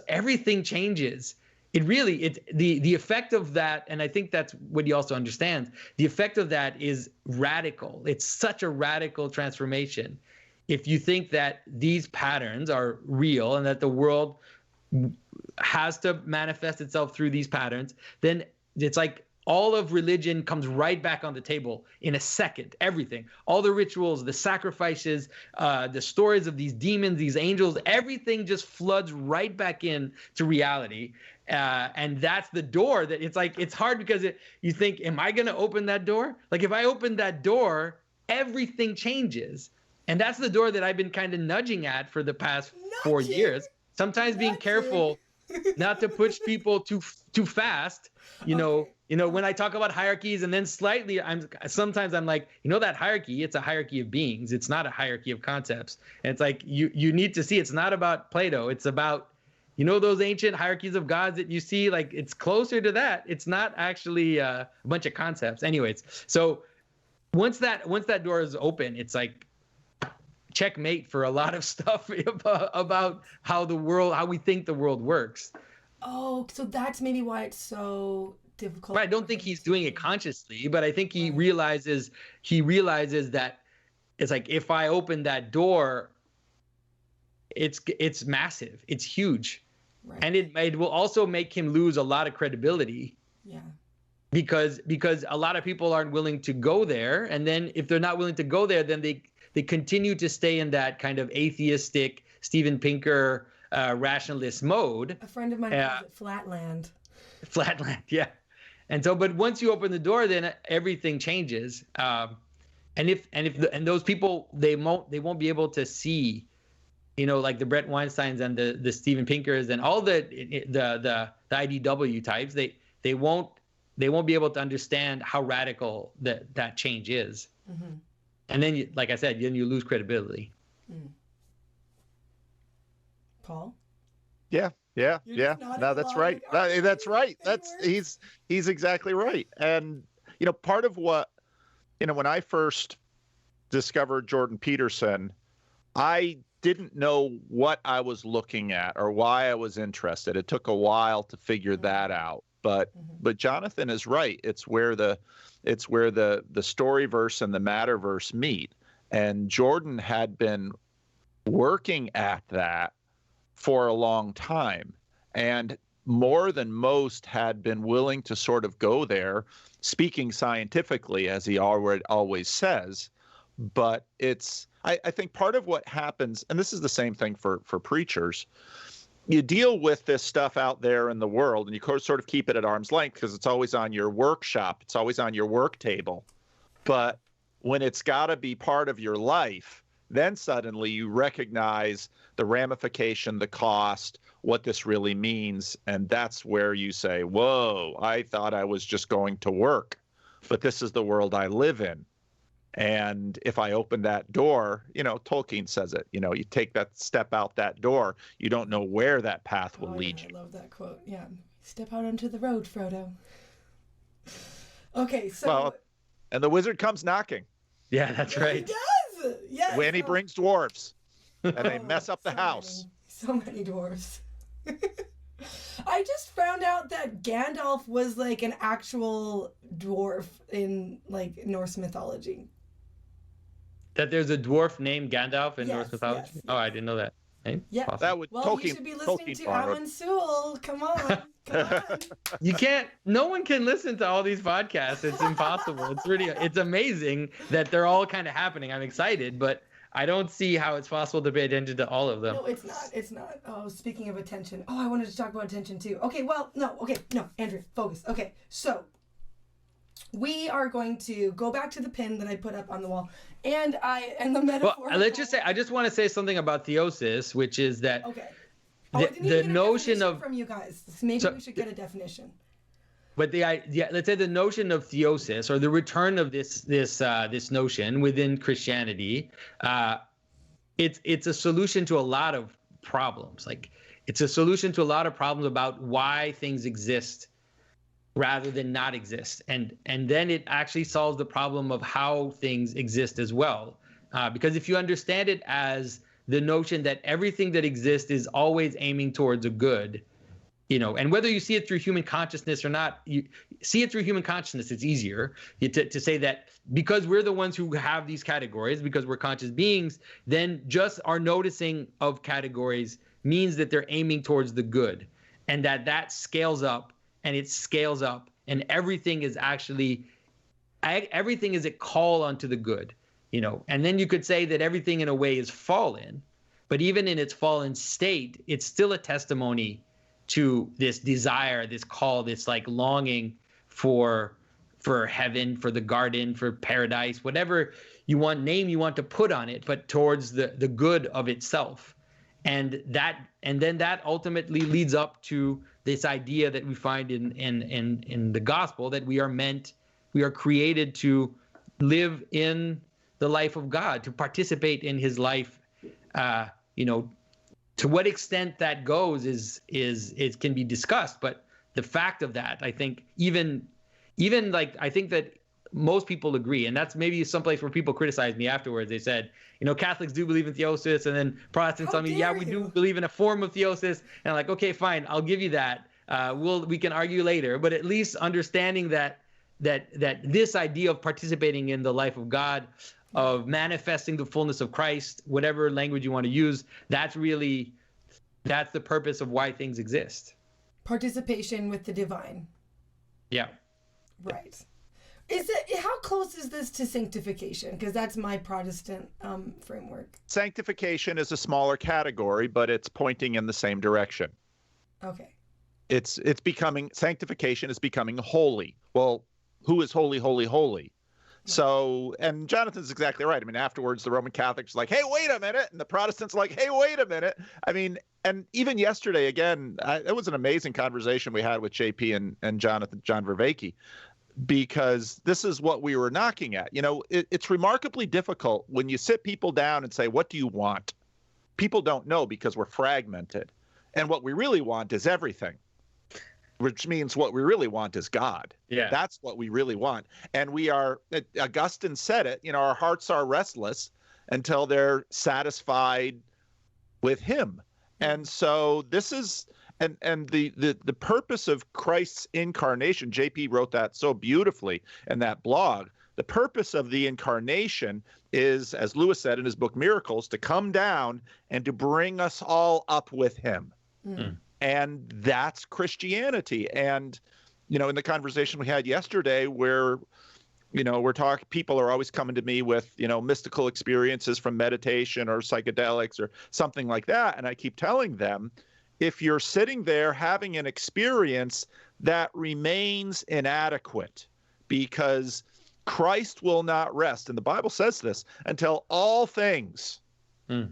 everything changes. The effect of that, and I think that's what he also understands, the effect of that is radical. It's such a radical transformation. If you think that these patterns are real and that the world has to manifest itself through these patterns, then it's like all of religion comes right back on the table in a second. Everything, all the rituals, the sacrifices, the stories of these demons, these angels, everything just floods right back in to reality. And that's the door that it's like, it's hard, because you think, am I going to open that door? Like, if I open that door, everything changes. And that's the door that I've been kind of nudging at for the past 4 years. Sometimes being careful not to push people too fast. You know, when I talk about hierarchies, and then slightly, sometimes I'm like, that hierarchy, it's a hierarchy of beings. It's not a hierarchy of concepts. And it's like, you need to see, it's not about Plato. It's about, those ancient hierarchies of gods that you see, like, it's closer to that. It's not actually a bunch of concepts. Anyways, so once that door is open, it's like checkmate for a lot of stuff about how we think the world works. Oh, so that's maybe why it's so difficult. But I don't think he's doing it consciously, but I think he realizes that it's like, if I open that door, it's massive, it's huge. Right. And it will also make him lose a lot of credibility. Yeah. Because a lot of people aren't willing to go there, and then if they're not willing to go there, then they continue to stay in that kind of atheistic Steven Pinker rationalist mode. A friend of mine calls it flatland. Flatland, yeah. And so, but once you open the door, then everything changes. And those people, they won't be able to see like the Brett Weinsteins and the Steven Pinkers and all the IDW types, they won't be able to understand how radical that change is. Mm-hmm. And then, like I said, then you lose credibility. Mm. Paul? Yeah. No, that's right. That's right. He's exactly right. And part of what when I first discovered Jordan Peterson, I didn't know what I was looking at or why I was interested. It took a while to figure that out. But Jonathan is right. It's where the story verse and the matter verse meet. And Jordan had been working at that for a long time, and more than most had been willing to sort of go there, speaking scientifically, as he always says. But I think part of what happens, and this is the same thing for preachers, you deal with this stuff out there in the world, and you sort of keep it at arm's length because it's always on your workshop, it's always on your work table. But when it's got to be part of your life, then suddenly you recognize the ramification, the cost, what this really means. And that's where you say, whoa, I thought I was just going to work, but this is the world I live in. And if I open that door, Tolkien says it, you take that step out that door, you don't know where that path will lead you. I love that quote. Yeah. Step out onto the road, Frodo. Okay, so. Well, and the wizard comes knocking. Yeah, that's right. He does. Yes. When he brings dwarves and they mess up the house. So many dwarves. I just found out that Gandalf was like an actual dwarf in like Norse mythology. That there's a dwarf named Gandalf in Norse mythology? Yes. Oh, I didn't know that. Hey, yeah. awesome. That would Tolkien, you should be listening to Alan Sewell. Come on. No one can listen to all these podcasts. It's impossible. It's amazing that they're all kind of happening. I'm excited, but I don't see how it's possible to pay attention to all of them. No, it's not. Oh, speaking of attention. Oh, I wanted to talk about attention too. Okay, no, Andrew, focus. Okay, so we are going to go back to the pin that I put up on the wall, and the metaphor. Well, let's just say, I just want to say something about theosis, which is that okay. The notion of from you guys. Maybe we should get a definition. But let's say the notion of theosis, or the return of this notion within Christianity, it's a solution to a lot of problems. Like, it's a solution to a lot of problems about why things exist rather than not exist, and then it actually solves the problem of how things exist as well. Because if you understand it as the notion that everything that exists is always aiming towards a good, and whether you see it through human consciousness or not, you see it through human consciousness, it's easier to say that because we're the ones who have these categories, because we're conscious beings, then just our noticing of categories means that they're aiming towards the good, and that scales up, and it scales up, and everything is a call onto the good, and then you could say that everything in a way is fallen, but even in its fallen state, it's still a testimony to this desire, this call, this like longing for heaven, for the garden, for paradise, whatever you want to put on it, but towards the good of itself. And then that ultimately leads up to this idea that we find in the gospel, that we are created to live in the life of God, to participate in his life. To what extent that goes is can be discussed, but the fact of that, I think even I think that most people agree, and that's maybe someplace where people criticize me afterwards. They said, Catholics do believe in theosis, and then Protestants tell me, we do believe in a form of theosis. And I'm like, okay, fine, I'll give you that. We can argue later, but at least understanding that this idea of participating in the life of God, of manifesting the fullness of Christ, whatever language you want to use, that's the purpose of why things exist. Participation with the divine. Yeah. Right. How close is this to sanctification? Because that's my Protestant framework. Sanctification is a smaller category, but it's pointing in the same direction. Okay. Sanctification is becoming holy. Well, who is holy, holy, holy? So, and Jonathan's exactly right. I mean, afterwards, the Roman Catholics are like, hey, wait a minute. And the Protestants are like, hey, wait a minute. I mean, and even yesterday, again, it was an amazing conversation we had with JP and Jonathan, John Vervaeke, because this is what we were knocking at. You know, it's remarkably difficult when you sit people down and say, what do you want? People don't know because we're fragmented. And what we really want is everything, which means what we really want is God. Yeah. That's what we really want. And we are, Augustine said it, you know, our hearts are restless until they're satisfied with him. And so this is, and the purpose of Christ's incarnation, JP wrote that so beautifully in that blog. The purpose of the incarnation is, as Lewis said in his book Miracles, to come down and to bring us all up with him. Mm. And that's Christianity. And, you know, in the conversation we had yesterday where, you know, people are always coming to me with, you know, mystical experiences from meditation or psychedelics or something like that. And I keep telling them, if you're sitting there having an experience, that remains inadequate, because Christ will not rest, and the Bible says this, until all things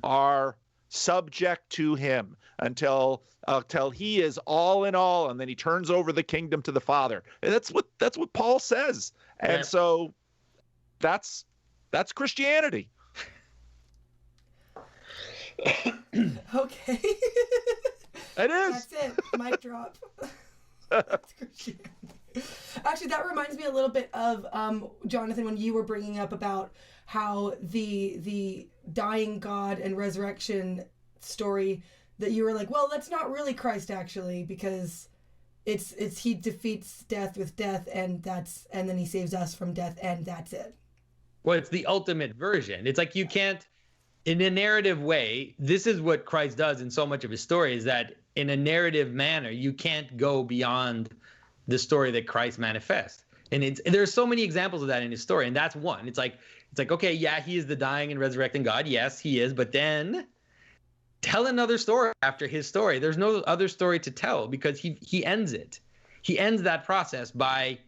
are subject to him, until he is all in all, and then he turns over the kingdom to the Father. And that's what Paul says. And so that's Christianity. Okay. It is. That's it. Mic drop. That's Christianity. Actually, that reminds me a little bit of Jonathan, when you were bringing up about how the dying God and resurrection story, that you were like, well, that's not really Christ actually, because it's he defeats death with death, and then he saves us from death, and that's it. Well, it's the ultimate version. It's like you can't, in a narrative way, this is what Christ does in so much of his story, is that in a narrative manner, you can't go beyond the story that Christ manifests. And there's so many examples of that in his story, and that's one. It's like, okay, yeah, he is the dying and resurrecting God. Yes, he is. But then tell another story after his story. There's no other story to tell, because he ends it. He ends that process by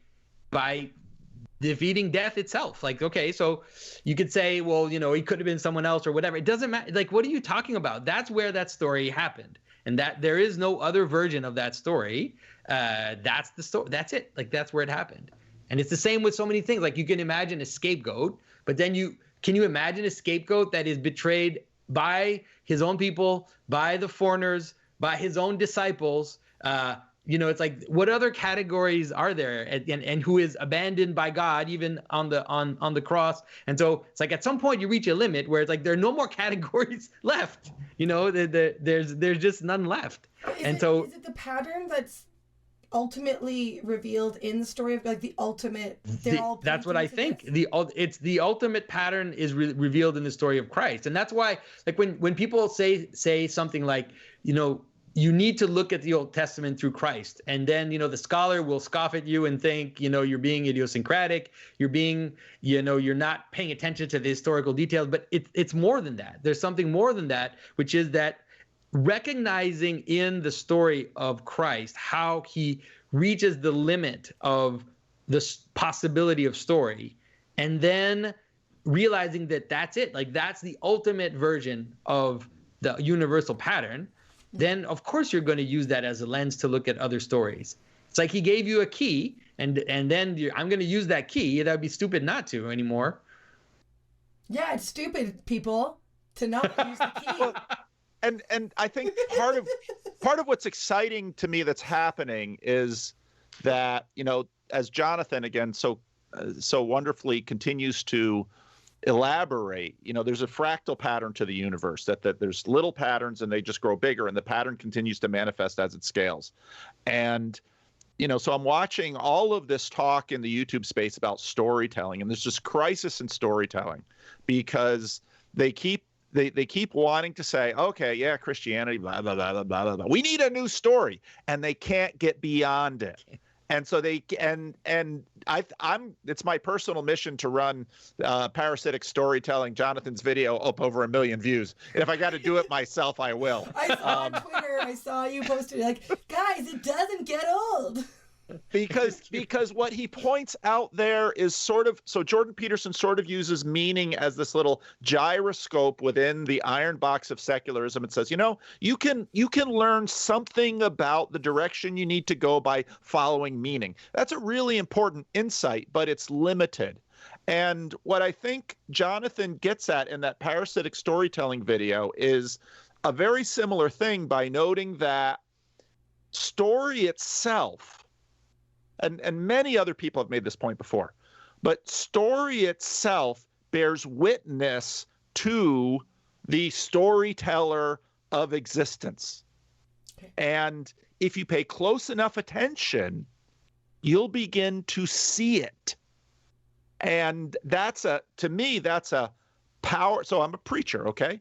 defeating death itself. Like, okay, so you could say, well, you know, he could have been someone else or whatever. It doesn't matter. Like, what are you talking about? That's where that story happened. And that there is no other version of that story. That's the story. That's it. Like, that's where it happened. And it's the same with so many things. Like, you can imagine a scapegoat, but then can you imagine a scapegoat that is betrayed by his own people, by the foreigners, by his own disciples? You know, it's like, what other categories are there, and who is abandoned by God even on the cross? And so it's like, at some point you reach a limit where it's like there are no more categories left. You know, there's just none left. Is it the pattern that's ultimately revealed in the story of, like, the ultimate? That's what I think. It's the ultimate pattern is revealed in the story of Christ, and that's why, like, when people say something like, you know, you need to look at the Old Testament through Christ, and then, you know, the scholar will scoff at you and think, you know, you're being idiosyncratic, you're not paying attention to the historical details. But it's more than that. There's something more than that, which is that recognizing in the story of Christ how he reaches the limit of the possibility of story, and then realizing that that's it, like, that's the ultimate version of the universal pattern. Then of course you're going to use that as a lens to look at other stories. It's like he gave you a key, and then I'm going to use that key. That would be stupid not to anymore. Yeah, it's stupid, people, to not use the key. And I think part of what's exciting to me that's happening is that, you know, as Jonathan again so wonderfully continues to elaborate, you know, there's a fractal pattern to the universe, that there's little patterns and they just grow bigger, and the pattern continues to manifest as it scales. And, you know, so I'm watching all of this talk in the YouTube space about storytelling, and there's just crisis in storytelling, because they keep wanting to say, okay, yeah, Christianity, blah, blah, blah, blah, blah, blah. We need a new story, and they can't get beyond it. And so it's my personal mission to run parasitic storytelling. Jonathan's video up over 1 million views. And if I got to do it myself, I will. I saw on Twitter, I saw you posted, like, guys, it doesn't get old. because what he points out there is sort of, so Jordan Peterson sort of uses meaning as this little gyroscope within the iron box of secularism. It says, you can learn something about the direction you need to go by following meaning. That's a really important insight, but it's limited. And what I think Jonathan gets at in that parasitic storytelling video is a very similar thing by noting that story itself, and many other people have made this point before, but story itself bears witness to the storyteller of existence. Okay. And if you pay close enough attention, you'll begin to see it. And to me, that's a power. So I'm a preacher, okay?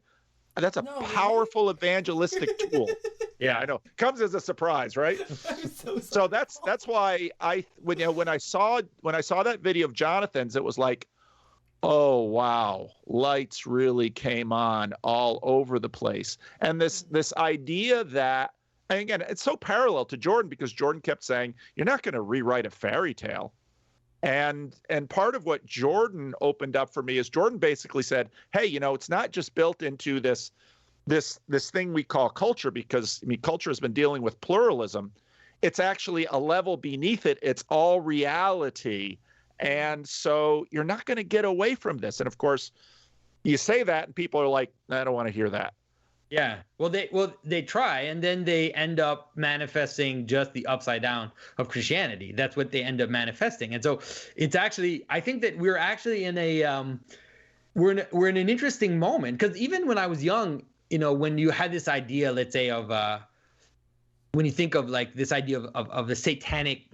That's a powerful evangelistic tool. Yeah, I know. Comes as a surprise, right? So that's why when I saw that video of Jonathan's, it was like, oh wow, lights really came on all over the place. And this idea that, and again, it's so parallel to Jordan, because Jordan kept saying, you're not going to rewrite a fairy tale. And part of what Jordan opened up for me is Jordan basically said, hey, it's not just built into this thing we call culture, because culture has been dealing with pluralism. It's actually a level beneath it. It's all reality. And so you're not going to get away from this. And of course, you say that and people are like, I don't want to hear that. Yeah. Well, they try, and then they end up manifesting just the upside down of Christianity. That's what they end up manifesting. And so it's actually, I think that we're actually in a, we're in an interesting moment, because even when I was young, when you had this idea, let's say, of, when you think of like this idea of a satanic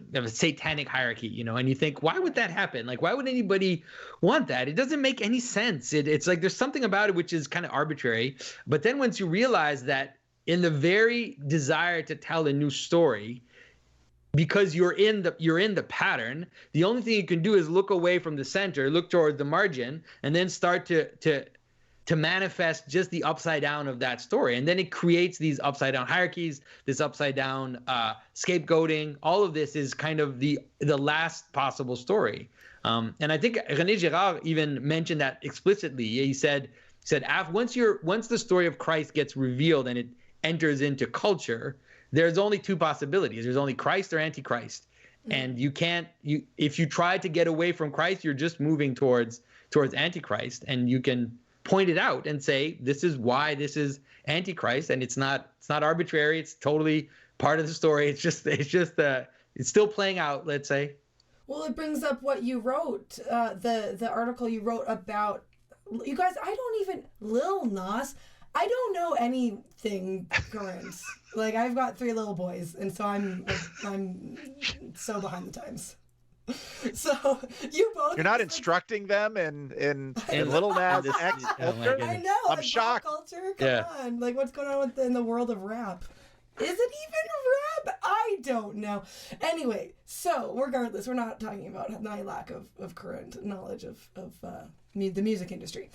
hierarchy, and you think, why would that happen? Like, why would anybody want that? It doesn't make any sense. It's like there's something about it which is kind of arbitrary. But then once you realize that in the very desire to tell a new story, because you're in the pattern, the only thing you can do is look away from the center, look towards the margin, and then start to manifest just the upside down of that story. And then it creates these upside down hierarchies, this upside down scapegoating. All of this is kind of the last possible story. And I think René Girard even mentioned that explicitly. He said once the story of Christ gets revealed and it enters into culture, there's only two possibilities. There's only Christ or Antichrist. And if you try to get away from Christ, you're just moving towards Antichrist. And you can point it out and say, this is why this is Antichrist, and it's not arbitrary. It's totally part of the story. It's still playing out, let's say. Well, it brings up what you wrote, the article you wrote about, you guys, Lil Nas, I don't know anything current. Like, I've got 3 little boys, and so I'm so behind the times. So you're not instructing them in Little Nas X culture? I know. I'm shocked. Culture? Come on. Like, what's going on in the world of rap? Is it even rap? I don't know. Anyway, so regardless, we're not talking about my lack of current knowledge of the music industry.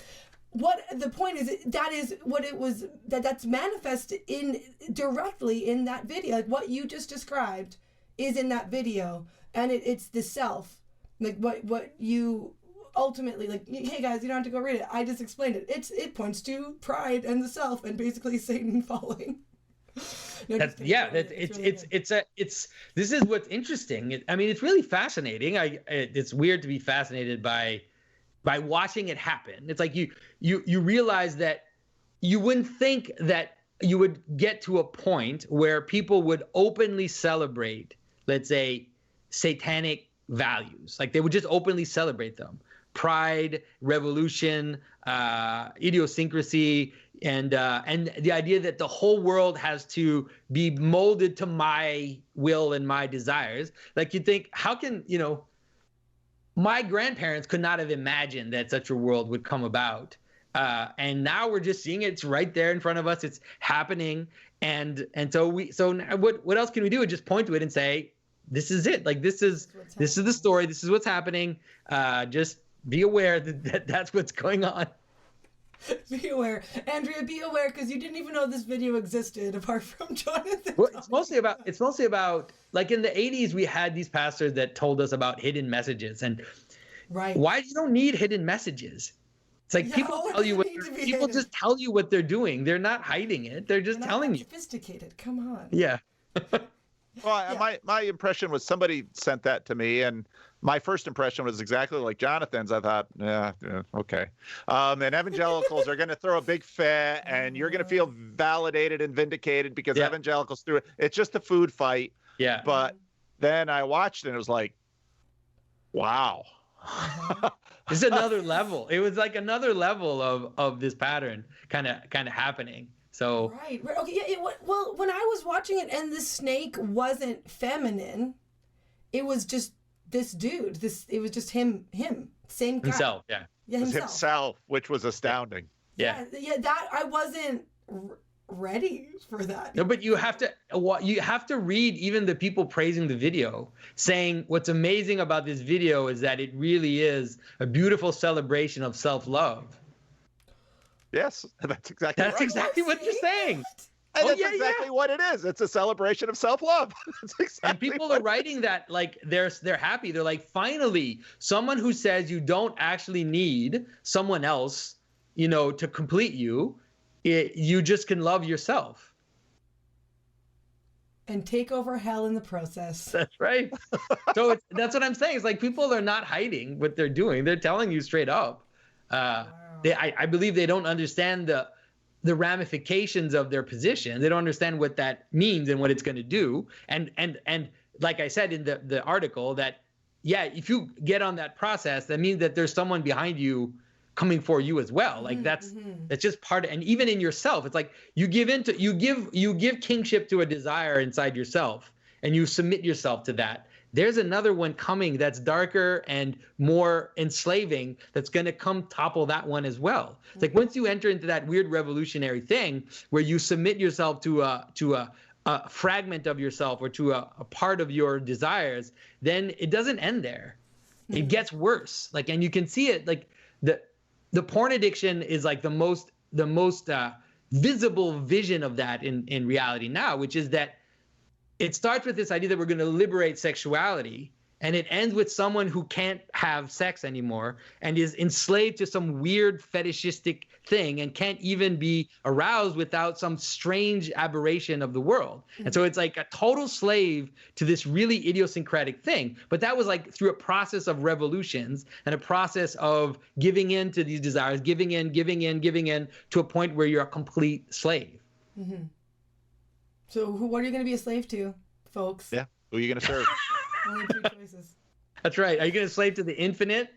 What the point is, that is what it was, that's manifested directly in that video. Like what you just described is in that video. And it's the self, like what you ultimately, like, hey guys, you don't have to go read it. I just explained it. It points to pride and the self, and basically Satan falling. This is what's interesting. It's really fascinating. It's weird to be fascinated by watching it happen. It's like you realize that you wouldn't think that you would get to a point where people would openly celebrate, let's say, satanic values. Like they would just openly celebrate them. Pride, revolution, idiosyncrasy, and the idea that the whole world has to be molded to my will and my desires. Like you think, how can, my grandparents could not have imagined that such a world would come about. And now we're just seeing it. It's right there in front of us. It's happening. And so what else can we do? Just point to it and say, this is it. Like this is the story. This is what's happening. Just be aware that that's what's going on. Be aware. Andrea, be aware, because you didn't even know this video existed apart from Jonathan. Well, it's mostly about like in the 80s, we had these pastors that told us about hidden messages. And Right. why you don't need hidden messages? It's like people tell you people just tell you what they're doing. They're not hiding it. They're just telling you. Sophisticated. Come on. Yeah. Well, my impression was somebody sent that to me, and my first impression was exactly like Jonathan's. I thought, yeah, okay. And evangelicals are going to throw a big fit, and you're going to feel validated and vindicated because evangelicals threw it. It's just a food fight. Yeah. But then I watched it, and it was like, wow. It's another level. It was like another level of this pattern kind of happening. So right. Okay. Yeah. Well, when I was watching it, and the snake wasn't feminine, it was just this dude. It was just him, same guy. Himself. Yeah. Yeah. Himself, which was astounding. Yeah. That I wasn't ready for that. No, but you have to read even the people praising the video, saying what's amazing about this video is that it really is a beautiful celebration of self-love. Yes, that's exactly what you're saying. And that's exactly what it is. It's a celebration of self-love. And people are writing that like they're happy. They're like, finally, someone who says you don't actually need someone else, to complete you. You just can love yourself. And take over hell in the process. That's right. So that's what I'm saying. It's like people are not hiding what they're doing. They're telling you straight up. Wow. I believe they don't understand the ramifications of their position. They don't understand what that means and what it's going to do. And like I said in the article, that if you get on that process, that means that there's someone behind you coming for you as well. Like that's just part of, and even in yourself, it's like you give kingship to a desire inside yourself, and you submit yourself to that. There's another one coming that's darker and more enslaving that's going to come topple that one as well. It's like once you enter into that weird revolutionary thing where you submit yourself to a fragment of yourself or to a part of your desires, then it doesn't end there. It gets worse. Like, and you can see it. Like the porn addiction is like the most visible vision of that in reality now, which is that it starts with this idea that we're going to liberate sexuality, and it ends with someone who can't have sex anymore and is enslaved to some weird fetishistic thing and can't even be aroused without some strange aberration of the world. And so it's like a total slave to this really idiosyncratic thing. But that was like through a process of revolutions and a process of giving in to these desires, giving in to a point where you're a complete slave. Mm-hmm. So what are you going to be a slave to, folks? Yeah. Who are you going to serve? Only two choices. That's right. Are you going to slave to the infinite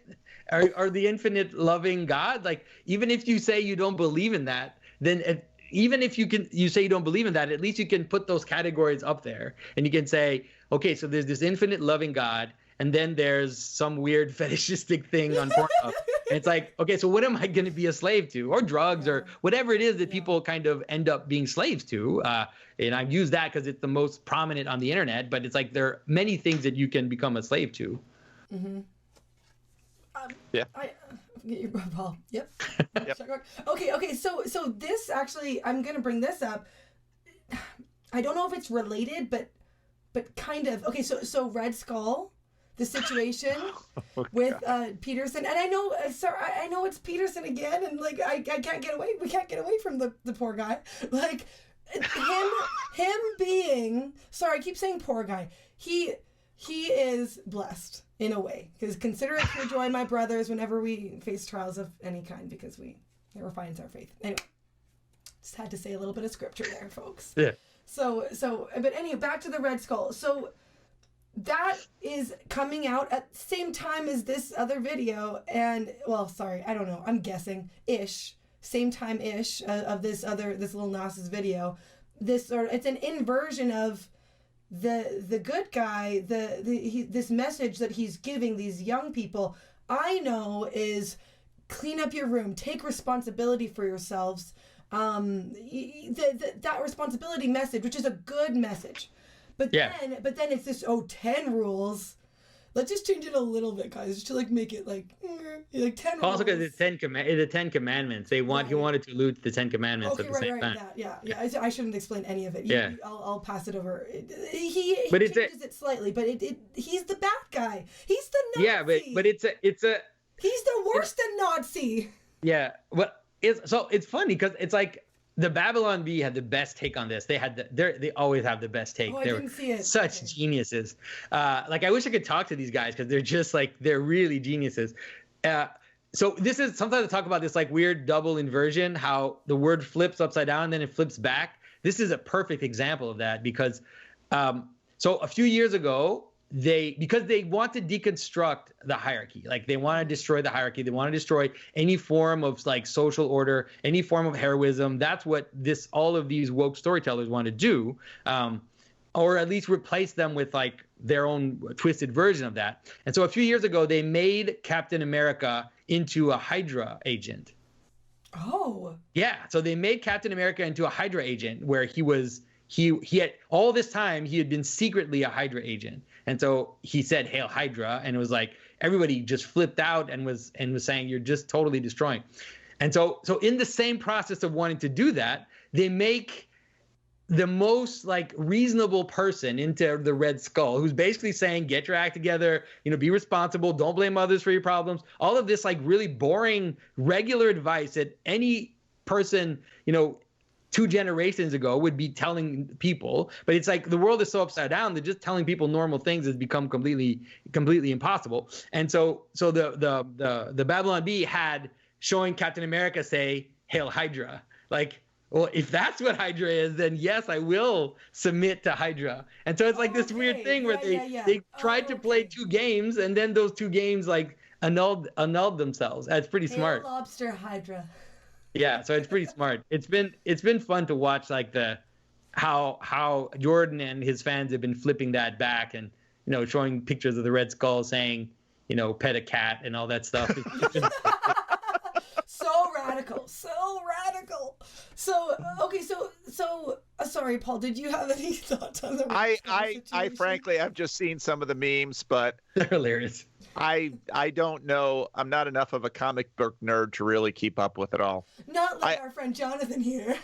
or the infinite loving God? Like, even if you say you don't believe in that, then even if you say you don't believe in that, at least you can put those categories up there, and you can say, okay, so there's this infinite loving God, and then there's some weird fetishistic thing on Pornhub. And it's like, okay, so what am I going to be a slave to? Or drugs or whatever it is that people kind of end up being slaves to. And I've used that because it's the most prominent on the internet. But it's like there are many things that you can become a slave to. Mm-hmm. I get your ball. Yep. Okay. So this actually, I'm going to bring this up. I don't know if it's related, but kind of. Okay, so Red Skull. The situation with Peterson, and I know, I know it's Peterson again, and like I can't get away. We can't get away from the poor guy. Like him being sorry, I keep saying poor guy. He is blessed in a way, because consider it pure joy, my brothers, whenever we face trials of any kind, because it refines our faith. Anyway, just had to say a little bit of scripture there, folks. Yeah. So, but anyway, back to the Red Skull. So. That is coming out at the same time as this other video, and I don't know, I'm guessing same time of this little Gnosis video. It's an inversion of the good guy, this message that he's giving these young people. I know is clean up your room, take responsibility for yourselves. That responsibility message, which is a good message. But then it's this 10 rules Let's just change it a little bit, guys, just to like make it like 10. Also, because rules. the Ten Commandments. He wanted to loot the Ten Commandments at the same time. I shouldn't explain any of it. Yeah. I'll pass it over. He But changes it slightly, but he's the bad guy. He's the Nazi. Yeah, but it's a he's the worst Nazi. Yeah, but it's funny because it's like the Babylon Bee had the best take on this. They always have the best take. Oh, I didn't see it. Such geniuses. Like I wish I could talk to these guys because they're just like they're really geniuses. So this is sometimes I talk about this like weird double inversion, how the word flips upside down and then it flips back. This is a perfect example of that because so a few years ago because they want to deconstruct the hierarchy, like they want to destroy the hierarchy, they want to destroy any form of like social order, any form of heroism. That's what all of these woke storytellers want to do, or at least replace them with like their own twisted version of that. And so a few years ago, they made Captain America into a Hydra agent. Oh. Yeah, so they made Captain America into a Hydra agent where he had all this time he had been secretly a Hydra agent. And so he said, "Hail Hydra," and it was like everybody just flipped out and was saying, "You're just totally destroying." And so in the same process of wanting to do that, they make the most like reasonable person into the Red Skull, who's basically saying, "Get your act together, be responsible, don't blame others for your problems." All of this like really boring, regular advice that any person, 2 generations ago would be telling people, but it's like the world is so upside down that just telling people normal things has become completely impossible. And so the Babylon Bee had showing Captain America say, "Hail Hydra." Like, well, if that's what Hydra is, then yes, I will submit to Hydra. And so it's like this weird thing where they tried to play 2 games, and then those 2 games like annulled themselves. That's pretty smart. Hail Lobster Hydra. Yeah, so it's pretty smart. It's been fun to watch like how Jordan and his fans have been flipping that back and showing pictures of the Red Skull saying pet a cat and all that stuff. So radical. So okay, so sorry, Paul, did you have any thoughts on the I frankly I've just seen some of the memes, but they're hilarious. I don't know. I'm not enough of a comic book nerd to really keep up with it all. Not like our friend Jonathan here.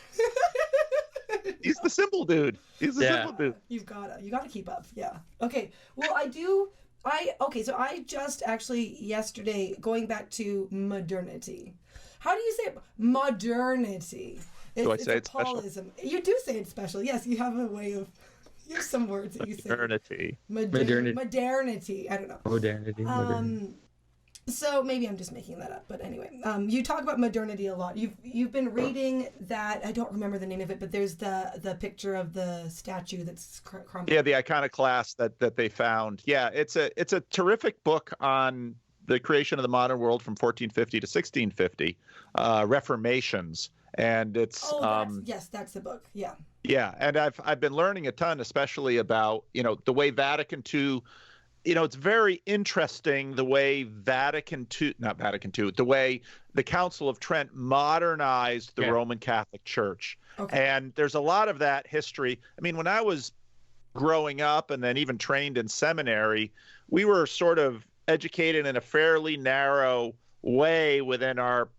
He's the symbol dude. Symbol dude. You gotta keep up. Yeah. Okay. Well, so I just actually yesterday, going back to modernity. How do you say it? Modernity. Do I say it's Paulism. special? You do say it's special. Yes, you have a way of. You have some words that you say. Modernity. Modernity. I don't know. Modernity. So maybe I'm just making that up, but anyway, you talk about modernity a lot. You've been reading that, I don't remember the name of it, but there's the picture of the statue that's crumpled. Yeah, the iconoclast that they found. Yeah, it's a terrific book on the creation of the modern world from 1450 to 1650, Reformations, and it's that's the book. Yeah. Yeah, and I've been learning a ton, especially about the way Vatican II. It's very interesting the way the way the Council of Trent modernized the Roman Catholic Church. Okay. And there's a lot of that history. I mean, when I was growing up and then even trained in seminary, we were sort of educated in a fairly narrow way within our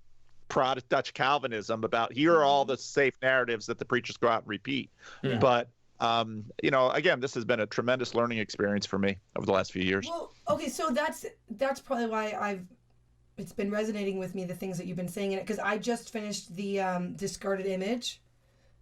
Protestant Dutch Calvinism about here are all the safe narratives that the preachers go out and repeat. Yeah. But again, this has been a tremendous learning experience for me over the last few years. Well, okay, so that's probably why it's been resonating with me, the things that you've been saying in it, because I just finished the Discarded Image.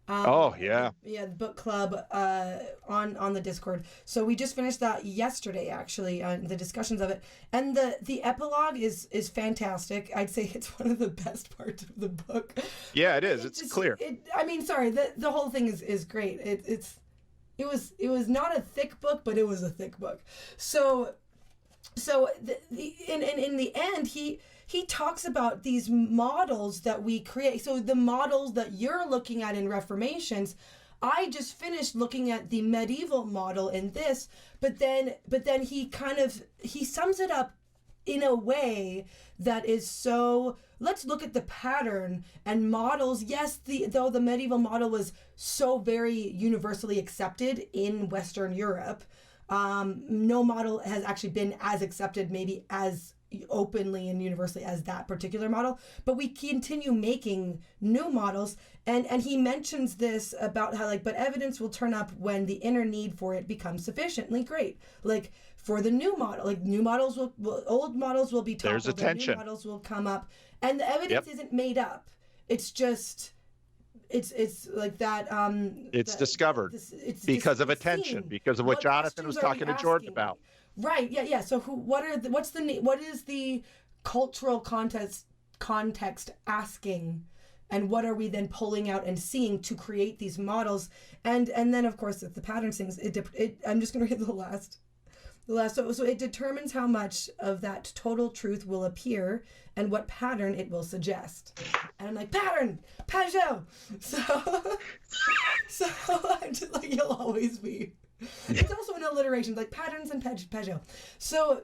The book club on the Discord. So we just finished that yesterday, actually, the discussions of it, and the epilogue is fantastic. I'd say it's one of the best parts of the book. Yeah, it is. It's clear. The whole thing is great. It was not a thick book, but it was a thick book. So in the end, he talks about these models that we create. So the models that you're looking at in Reformations, I just finished looking at the medieval model in this, but then he sums it up in a way that is so, let's look at the pattern and models. Yes, though the medieval model was so very universally accepted in Western Europe, No model has actually been as accepted, maybe as openly and universally as that particular model, but we continue making new models. And he mentions this about how, like, but evidence will turn up when the inner need for it becomes sufficiently great. Like, for the new model, like, new models old models will be toppled. There's attention. New models will come up, and the evidence isn't made up. It's just, it's like that. It's discovered because of attention, because of what Jonathan was talking to George about. Right. Yeah. So what is the cultural context asking, and what are we then pulling out and seeing to create these models? And then, of course, the pattern things. I'm just going to read the last. So it determines how much of that total truth will appear and what pattern it will suggest. And I'm like, pattern, Pageau. So I'm just like, you'll always be. It's also an alliteration, like patterns and Pageau. So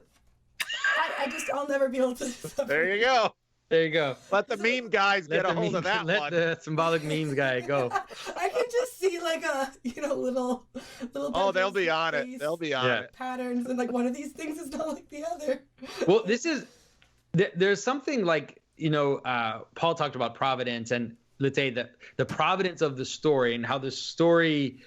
I'll never be able to. There you go. There you go. Let the meme guys get a hold of that let one. Let the symbolic memes guy go. I can just see like a, little. Oh, they'll be on it. They'll be on it. Patterns, and like one of these things is not like the other. Well, there's something like, Paul talked about providence, and let's say that the providence of the story and how the story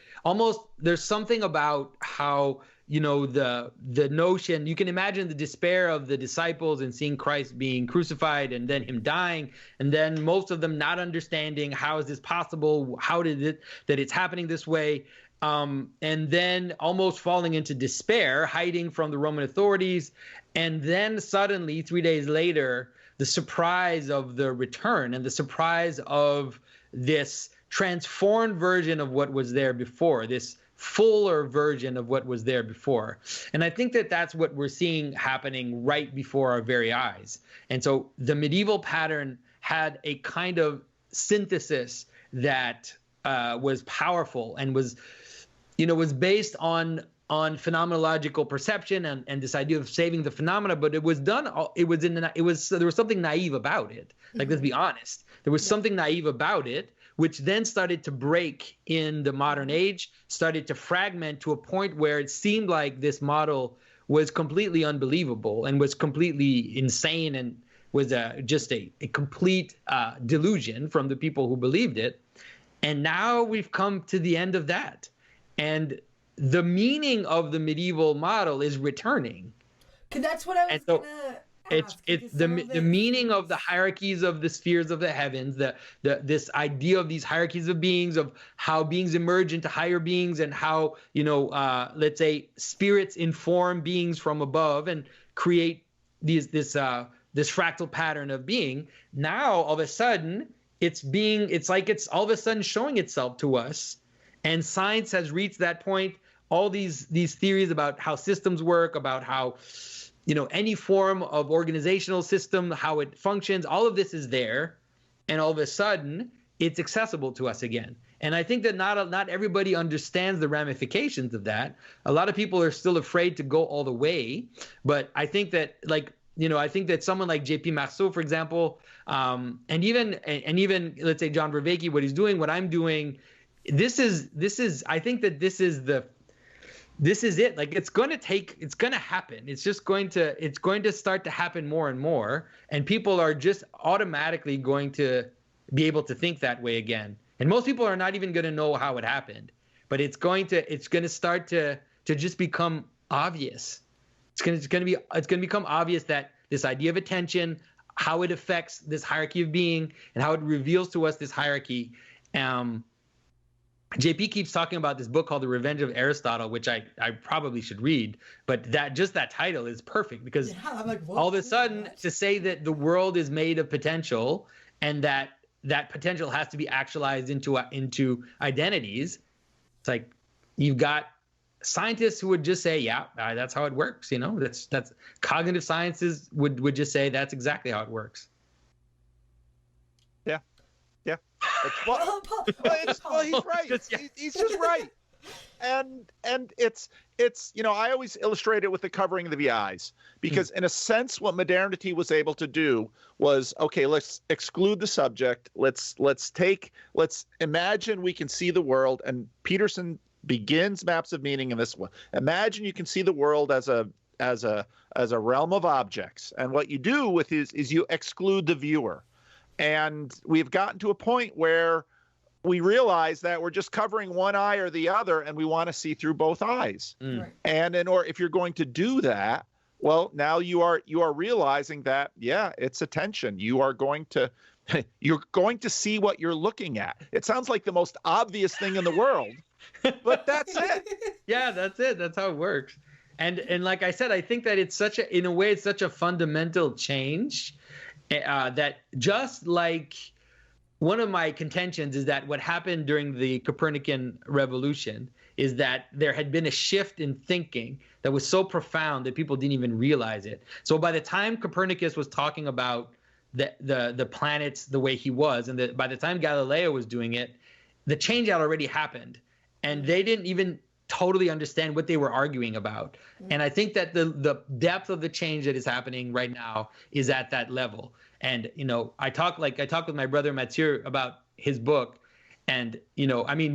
there's something about how, the notion, you can imagine the despair of the disciples and seeing Christ being crucified and then him dying, and then most of them not understanding how is this possible, how did it that it's happening this way, and then almost falling into despair, hiding from the Roman authorities, and then suddenly 3 days later, the surprise of the return and the surprise of this transformed version of what was there before, this fuller version of what was there before. And I think that that's what we're seeing happening right before our very eyes. And so the medieval pattern had a kind of synthesis that was powerful and was based on phenomenological perception and this idea of saving the phenomena, but there was something naive about it. Like, let's be honest, there was something naive about it, which then started to break in the modern age, started to fragment to a point where it seemed like this model was completely unbelievable and was completely insane and was just a complete delusion from the people who believed it. And now we've come to the end of that. And the meaning of the medieval model is returning. Because that's what I was going to it's the meaning of the hierarchies of the spheres of the heavens, this idea of these hierarchies of beings, of how beings emerge into higher beings, and how let's say spirits inform beings from above and create this fractal pattern of being. Now all of a sudden it's like it's all of a sudden showing itself to us, and science has reached that point. All these theories about how systems work, about how any form of organizational system, how it functions, all of this is there, and all of a sudden it's accessible to us again. And I think that not everybody understands the ramifications of that. A lot of people are still afraid to go all the way, but I think that I think that someone like J.P. Marceau, for example, and even let's say John Vervaeke, what he's doing, what I'm doing, I think that this is it. Like, it's going to happen. It's going to start to happen more and more. And people are just automatically going to be able to think that way again. And most people are not even going to know how it happened, but it's going to start to just become obvious. It's going to become obvious that this idea of attention, how it affects this hierarchy of being, and how it reveals to us this hierarchy. JP keeps talking about this book called The Revenge of Aristotle, which I probably should read, but that title is perfect, because all of a sudden to say that the world is made of potential and that potential has to be actualized into identities, it's like you've got scientists who would just say, yeah, that's how it works. That's cognitive sciences would just say that's exactly how it works. Yeah. Well, he's right. He's just right. And it's I always illustrate it with the covering of the eyes, because in a sense what modernity was able to do was, okay, let's exclude the subject. Let's imagine we can see the world. And Peterson begins maps of meaning in this one. Imagine you can see the world as a realm of objects, and what you do with is you exclude the viewer. And we've gotten to a point where we realize that we're just covering one eye or the other, and we want to see through both eyes. Right. And if you're going to do that, well, now you are realizing that, yeah, it's attention. You're going to see what you're looking at. It sounds like the most obvious thing in the world, but that's it. Yeah, that's it. That's how it works. And like I said, I think that it's in a way, it's such a fundamental change that just like one of my contentions is that what happened during the Copernican revolution is that there had been a shift in thinking that was so profound that people didn't even realize it. So by the time Copernicus was talking about the planets the way he was, and by the time Galileo was doing it, the change had already happened, and they didn't even totally understand what they were arguing about. And I think that the depth of the change that is happening right now is at that level. And, I talk with my brother Mathieu about his book. And,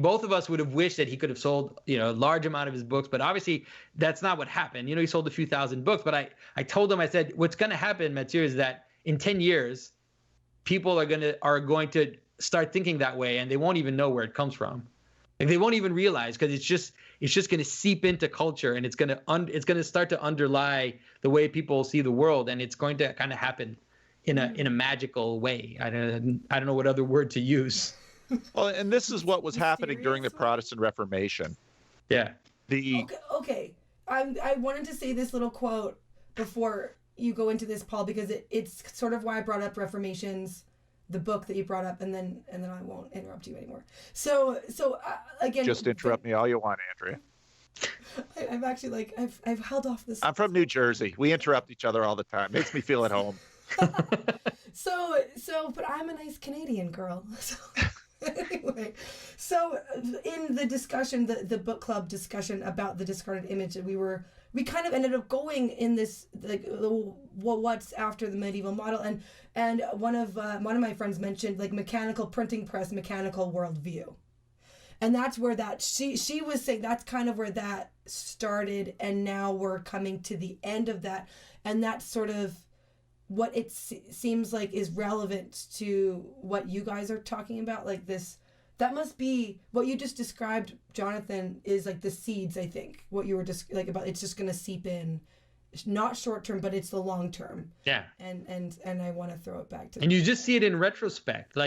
both of us would have wished that he could have sold, a large amount of his books. But obviously, that's not what happened. He sold a few thousand books. But I told him, I said, what's going to happen, Mathieu, is that in 10 years, people are going to start thinking that way, and they won't even know where it comes from. Like, they won't even realize, because it's just going to seep into culture, and it's going to start to underlie the way people see the world, and it's going to kind of happen in a magical way. I don't know what other word to use. Well, and this is what was happening during the Protestant Reformation. Yeah. Okay. I wanted to say this little quote before you go into this, Paul, because it's sort of why I brought up Reformations, the book that you brought up, and then I won't interrupt you anymore. So again, just interrupt me all you want, Andrea. I'm actually I've held off this. I'm from New Jersey. We interrupt each other all the time. Makes me feel at home. But I'm a nice Canadian girl. So, anyway, so in the discussion, the book club discussion about the discarded image, we kind of ended up going in this what's after the medieval model, and one of my friends mentioned mechanical printing press, mechanical worldview, and that's where that she was saying that's kind of where that started, and now we're coming to the end of that, and that's sort of what it seems like is relevant to what you guys are talking about, this. That must be what you just described, Jonathan, is the seeds, I think. What you were just about, it's just going to seep in, not short term, but it's the long term. Yeah. And I want to throw it back to. And you just see it in retrospect.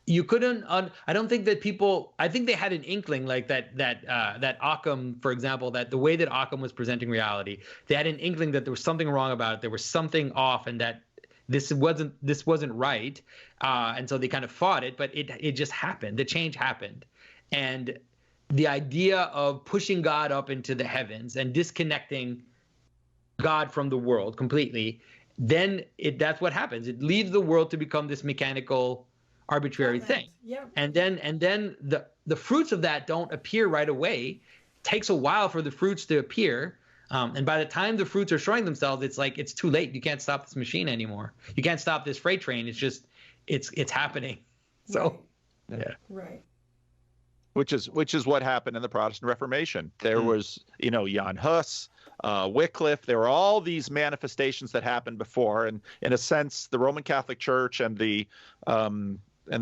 You couldn't. I don't think that people. I think they had an inkling that Occam, for example, that the way that Occam was presenting reality, they had an inkling that there was something wrong about it. There was something off, and that this wasn't right. And so they kind of fought it, but it just happened. The change happened, and the idea of pushing God up into the heavens and disconnecting God from the world completely, then that's what happens. It leaves the world to become this mechanical, arbitrary thing. Yeah. And then the fruits of that don't appear right away. It takes a while for the fruits to appear. And by the time the fruits are showing themselves, it's too late. You can't stop this machine anymore. You can't stop this freight train. It's just, it's happening. So, right. Yeah. Right. Which is what happened in the Protestant Reformation. There was, Jan Hus, Wycliffe. There were all these manifestations that happened before, and in a sense, the Roman Catholic Church and the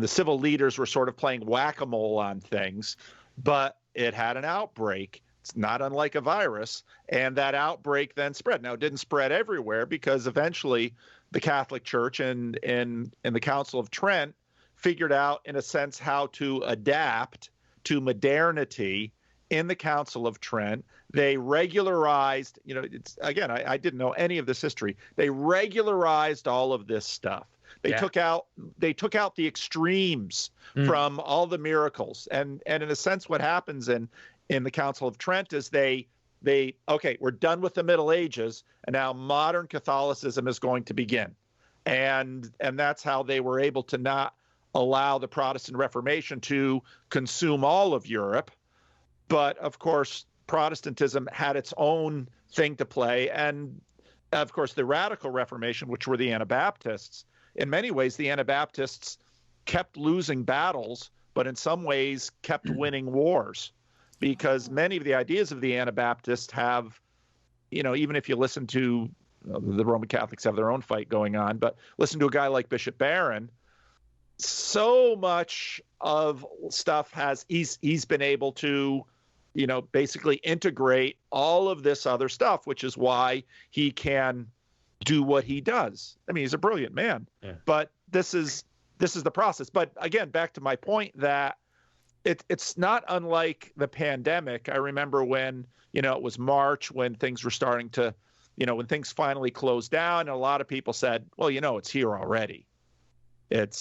civil leaders were sort of playing whack-a-mole on things, but it had an outbreak. It's not unlike a virus, and that outbreak then spread. Now, it didn't spread everywhere because eventually the Catholic Church and the Council of Trent figured out, in a sense, how to adapt to modernity in the Council of Trent. They regularized, I didn't know any of this history. They regularized all of this stuff. They took out the extremes from all the miracles. And in a sense, what happens in the Council of Trent is we're done with the Middle Ages, and now modern Catholicism is going to begin. And that's how they were able to not allow the Protestant Reformation to consume all of Europe. But of course, Protestantism had its own thing to play. And of course, the Radical Reformation, which were the Anabaptists, in many ways, the Anabaptists kept losing battles, but in some ways kept winning wars. because many of the ideas of the Anabaptists have, even if you listen to the Roman Catholics have their own fight going on, but listen to a guy like Bishop Barron, so much of stuff he's been able to, basically integrate all of this other stuff, which is why he can do what he does. I mean, he's a brilliant man, but this is the process. But again, back to my point that it's not unlike the pandemic. I remember when, it was March, when things were starting to, when things finally closed down, and a lot of people said, well, it's here already. And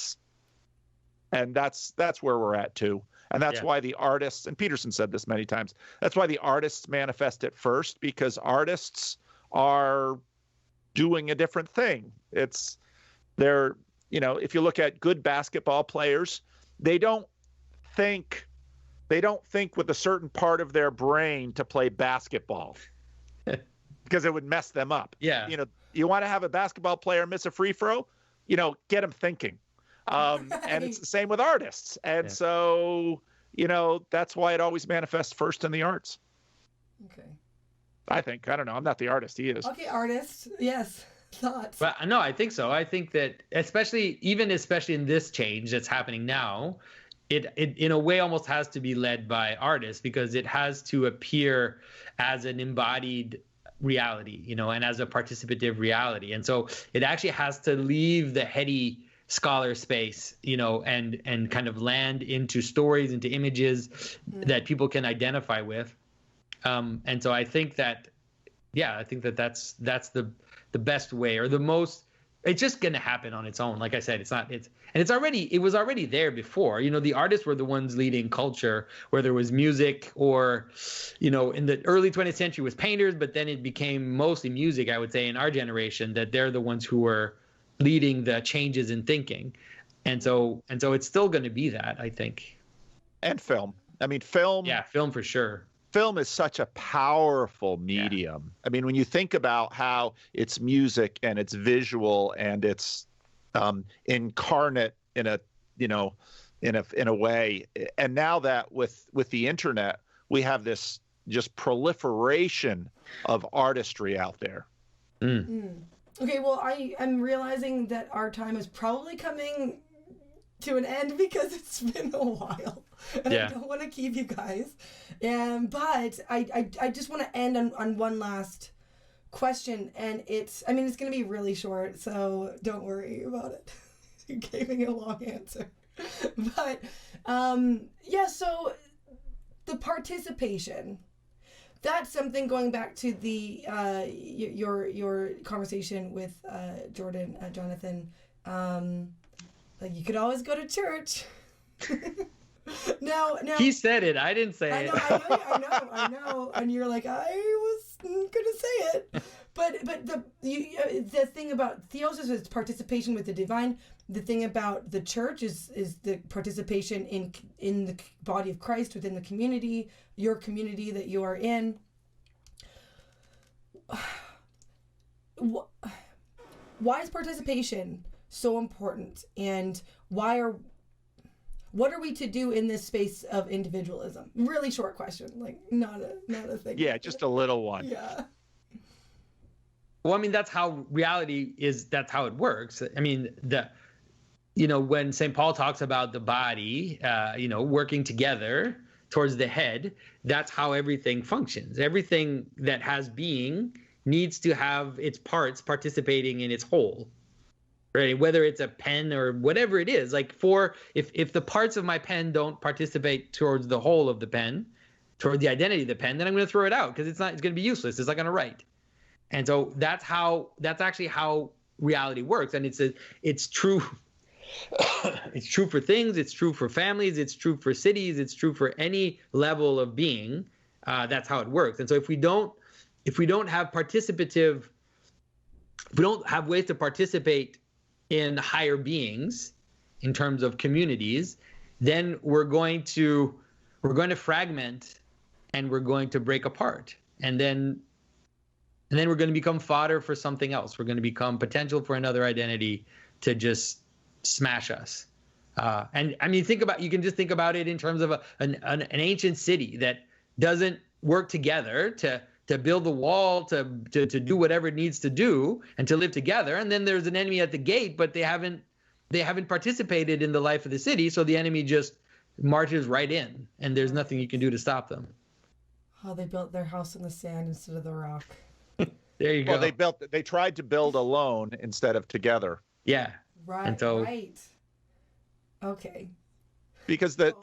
that's where we're at too. And that's why the artists, and Peterson said this many times, that's why the artists manifest it first, because artists are doing a different thing. They're, if you look at good basketball players, they don't think with a certain part of their brain to play basketball because it would mess them up. Yeah. You want to have a basketball player miss a free throw, get them thinking. And it's the same with artists. And so, that's why it always manifests first in the arts. Okay. I think. I don't know. I'm not the artist. He is. Okay, artist. Yes. Thoughts. But no, I think so. I think that especially in this change that's happening now, it in a way almost has to be led by artists, because it has to appear as an embodied reality, and as a participative reality. And so it actually has to leave the heady scholar space, and kind of land into stories, into images that people can identify with. And so I think that, that's the best way, or the most. It's just going to happen on its own. Like I said, it was already there before. The artists were the ones leading culture, where there was music, or, in the early 20th century was painters, but then it became mostly music, I would say, in our generation, that they're the ones who were leading the changes in thinking. And so it's still going to be that, I think. And film. I mean, film. Yeah, film for sure. Film is such a powerful medium. Yeah. I mean, when you think about how it's music and it's visual and it's incarnate in a way, and now that with the internet, we have this just proliferation of artistry out there. Okay, well, I'm realizing that our time is probably coming to an end, because it's been a while, and I don't want to keep you guys. But I just want to end on one last question, and it's going to be really short, so don't worry about it. You gave me a long answer. But so the participation. That's something, going back to the your conversation with Jonathan. Like, you could always go to church. Now he said it. I didn't say it. I know. And you're like, I was gonna say it, but the thing about theosis is participation with the divine. The thing about the church is the participation in the body of Christ, within the community, your community that you are in. Why is participation so important, and what are we to do in this space of individualism? Really short question, like not a thing. Yeah, just a little one. Yeah. Well, I mean, that's how reality is. That's how it works. I mean, when St. Paul talks about the body, working together towards the head, that's how everything functions. Everything that has being needs to have its parts participating in its whole. Right? Whether it's a pen or whatever it is, like if the parts of my pen don't participate towards the whole of the pen, toward the identity of the pen, then I'm going to throw it out, because it's going to be useless. It's not going to write. And so that's actually how reality works. And it's true. It's true for things. It's true for families. It's true for cities. It's true for any level of being. That's how it works. And so if we don't have participative, if we don't have ways to participate in higher beings in terms of communities, then we're going to fragment, and we're going to break apart, and then we're going to become fodder for something else. We're going to become potential for another identity to just smash us. And I mean, you can just think about it in terms of an ancient city that doesn't work together to build the wall, to do whatever it needs to do, and to live together. And then there's an enemy at the gate, but they haven't participated in the life of the city, so the enemy just marches right in, and there's nothing you can do to stop them. Oh, they built their house in the sand instead of the rock. There you go. Well, they tried to build alone instead of together. Yeah. Right. And so, right. Okay. Because there's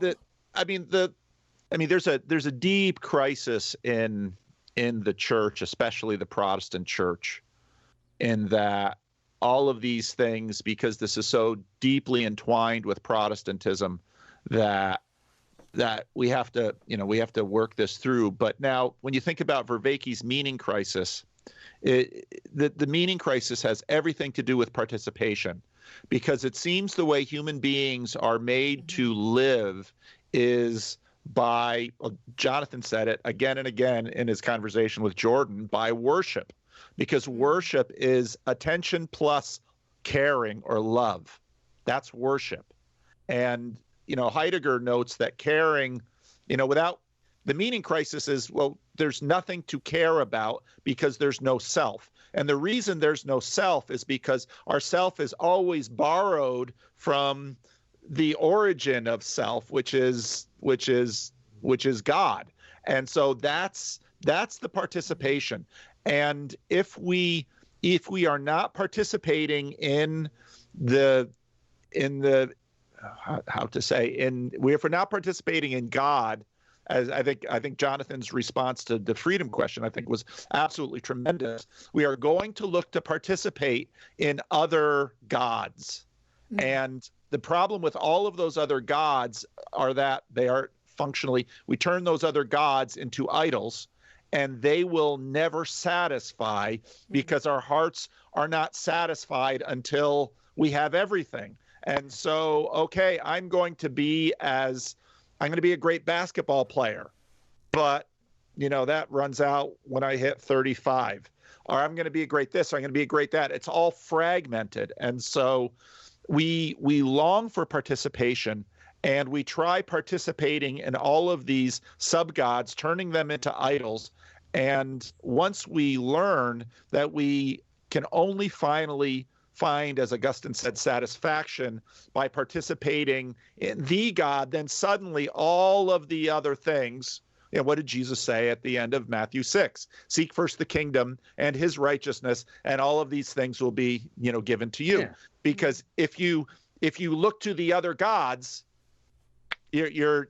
a deep crisis in the church, especially the Protestant church, in that all of these things, because this is so deeply entwined with Protestantism, that we have to work this through. But now, when you think about Vervaeke's meaning crisis, the meaning crisis has everything to do with participation, because it seems the way human beings are made to live is by, well, Jonathan said it again and again in his conversation with Jordan, by worship, because worship is attention plus caring or love. That's worship. And, Heidegger notes that caring, without the meaning crisis is, well, there's nothing to care about because there's no self. And the reason there's no self is because our self is always borrowed from the origin of self, which is God. And so that's the participation. And if we are not participating if we're not participating in God, as I think Jonathan's response to the freedom question, I think, was absolutely tremendous. We are going to look to participate in other gods. Mm-hmm. And the problem with all of those other gods are that they are functionally, we turn those other gods into idols, and they will never satisfy, because our hearts are not satisfied until we have everything. And so, okay, I'm going to be a great basketball player, but that runs out when I hit 35. Or I'm going to be a great this, or I'm going to be a great that. It's all fragmented. And so we long for participation, and we try participating in all of these sub-gods, turning them into idols. And once we learn that we can only finally find, as Augustine said, satisfaction by participating in the God, then suddenly all of the other things, what did Jesus say at the end of Matthew 6? Seek first the kingdom and his righteousness, and all of these things will be, given to you. Yeah. Because if you look to the other gods, you're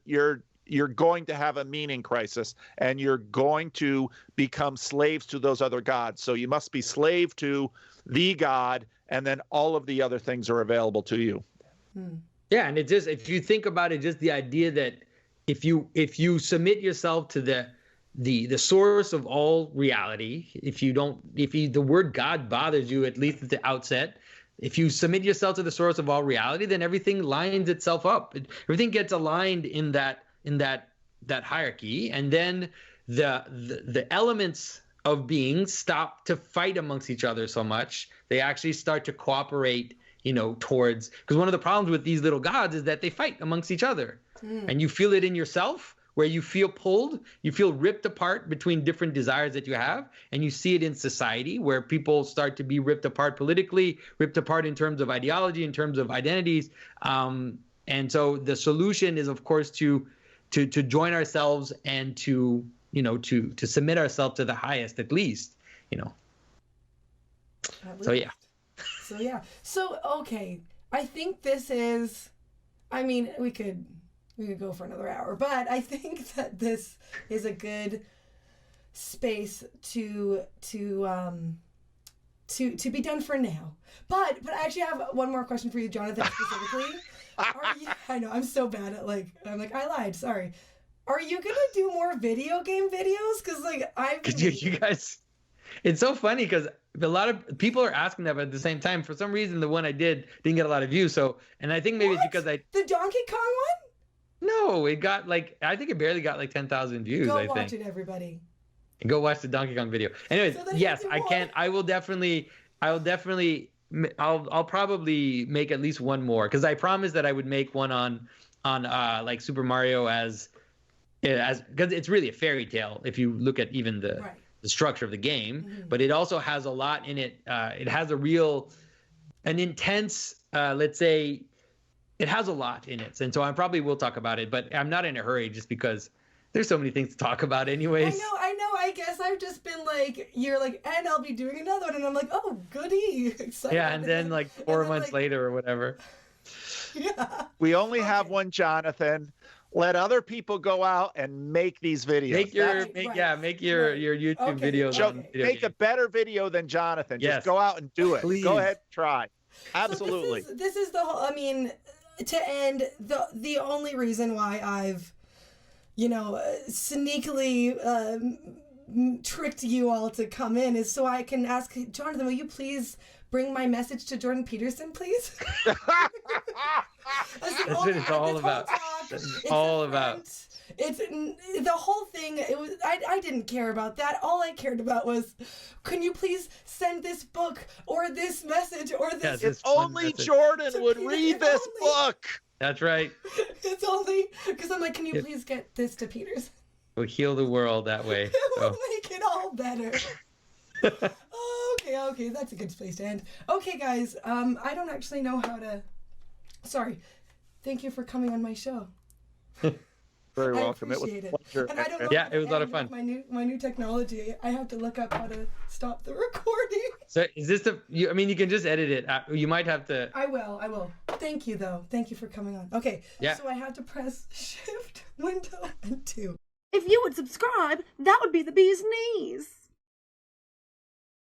going to have a meaning crisis, and you're going to become slaves to those other gods. So you must be slave to the God, and then all of the other things are available to you. Yeah, and it just, if you think about it, just the idea that if you submit yourself to the source of all reality, if the word God bothers you, at least at the outset, if you submit yourself to the source of all reality, then everything lines itself up. Everything gets aligned in that hierarchy, and then the elements of being stop to fight amongst each other so much. They actually start to cooperate, towards, because one of the problems with these little gods is that they fight amongst each other. And you feel it in yourself, where you feel pulled, you feel ripped apart between different desires that you have, and you see it in society, where people start to be ripped apart politically, ripped apart in terms of ideology, in terms of identities. And so the solution is, of course, to join ourselves and to submit ourselves to the highest, at least, So yeah. So okay, I think this is, we could go for another hour, but I think that this is a good space to be done for now. But I actually have one more question for you, Jonathan, specifically. I know I'm so bad at I lied. Sorry. Are you gonna do more video game videos? Because you guys, it's so funny because a lot of people are asking that, but at the same time, for some reason, the one I didn't get a lot of views. So, and I think maybe it's because the Donkey Kong one? No, it got I think it barely got 10,000 views. Go watch it, everybody. And go watch the Donkey Kong video. Anyways, yes, I can. I'll probably make at least one more, because I promised that I would make one on Super Mario as because it's really a fairy tale if you look at even the Right. the structure of the game, Mhm. but it also has a lot in it. It has an intense, let's say, it has a lot in it. And so I probably will talk about it, but I'm not in a hurry just because there's so many things to talk about anyways. I know. I guess I've just been like, you're like, and I'll be doing another one. And I'm like, oh, goody. Excited. Yeah, and then like 4 months later or whatever. Yeah. We only have one, Jonathan. Let other people go out and make these videos. Make your Right. YouTube Okay, videos okay. on video Make a games. better video than Jonathan. Yes. Just go out and do it. Please. Go ahead, try. Absolutely. So this is the whole, I mean, to end, the only reason why I've, sneakily tricked you all to come in is so I can ask, Jonathan, will you please bring my message to Jordan Peterson, please? That's what it's all about. It's all about. It's the whole thing. It was. I didn't care about that. All I cared about was, can you please send this book or this message or this? Yes. If This one only message. Jordan would If read this only. book. That's right. It's only because I'm like, can you please get this to Peters? We'll heal the world that way. It will So. make it all better. Okay, that's a good place to end. Okay, guys, I don't actually know how to. Sorry. Thank you for coming on my show. Very I welcome. It was appreciate a pleasure. And I don't know Yeah, how to it was a lot of end fun. with my new technology. I have to look up how to stop the recording. So is this you can just edit it. You might have to. I will. Thank you, though. Thank you for coming on. Okay, Yeah. so I have to press Shift, Window, and 2. If you would subscribe, that would be the bee's knees.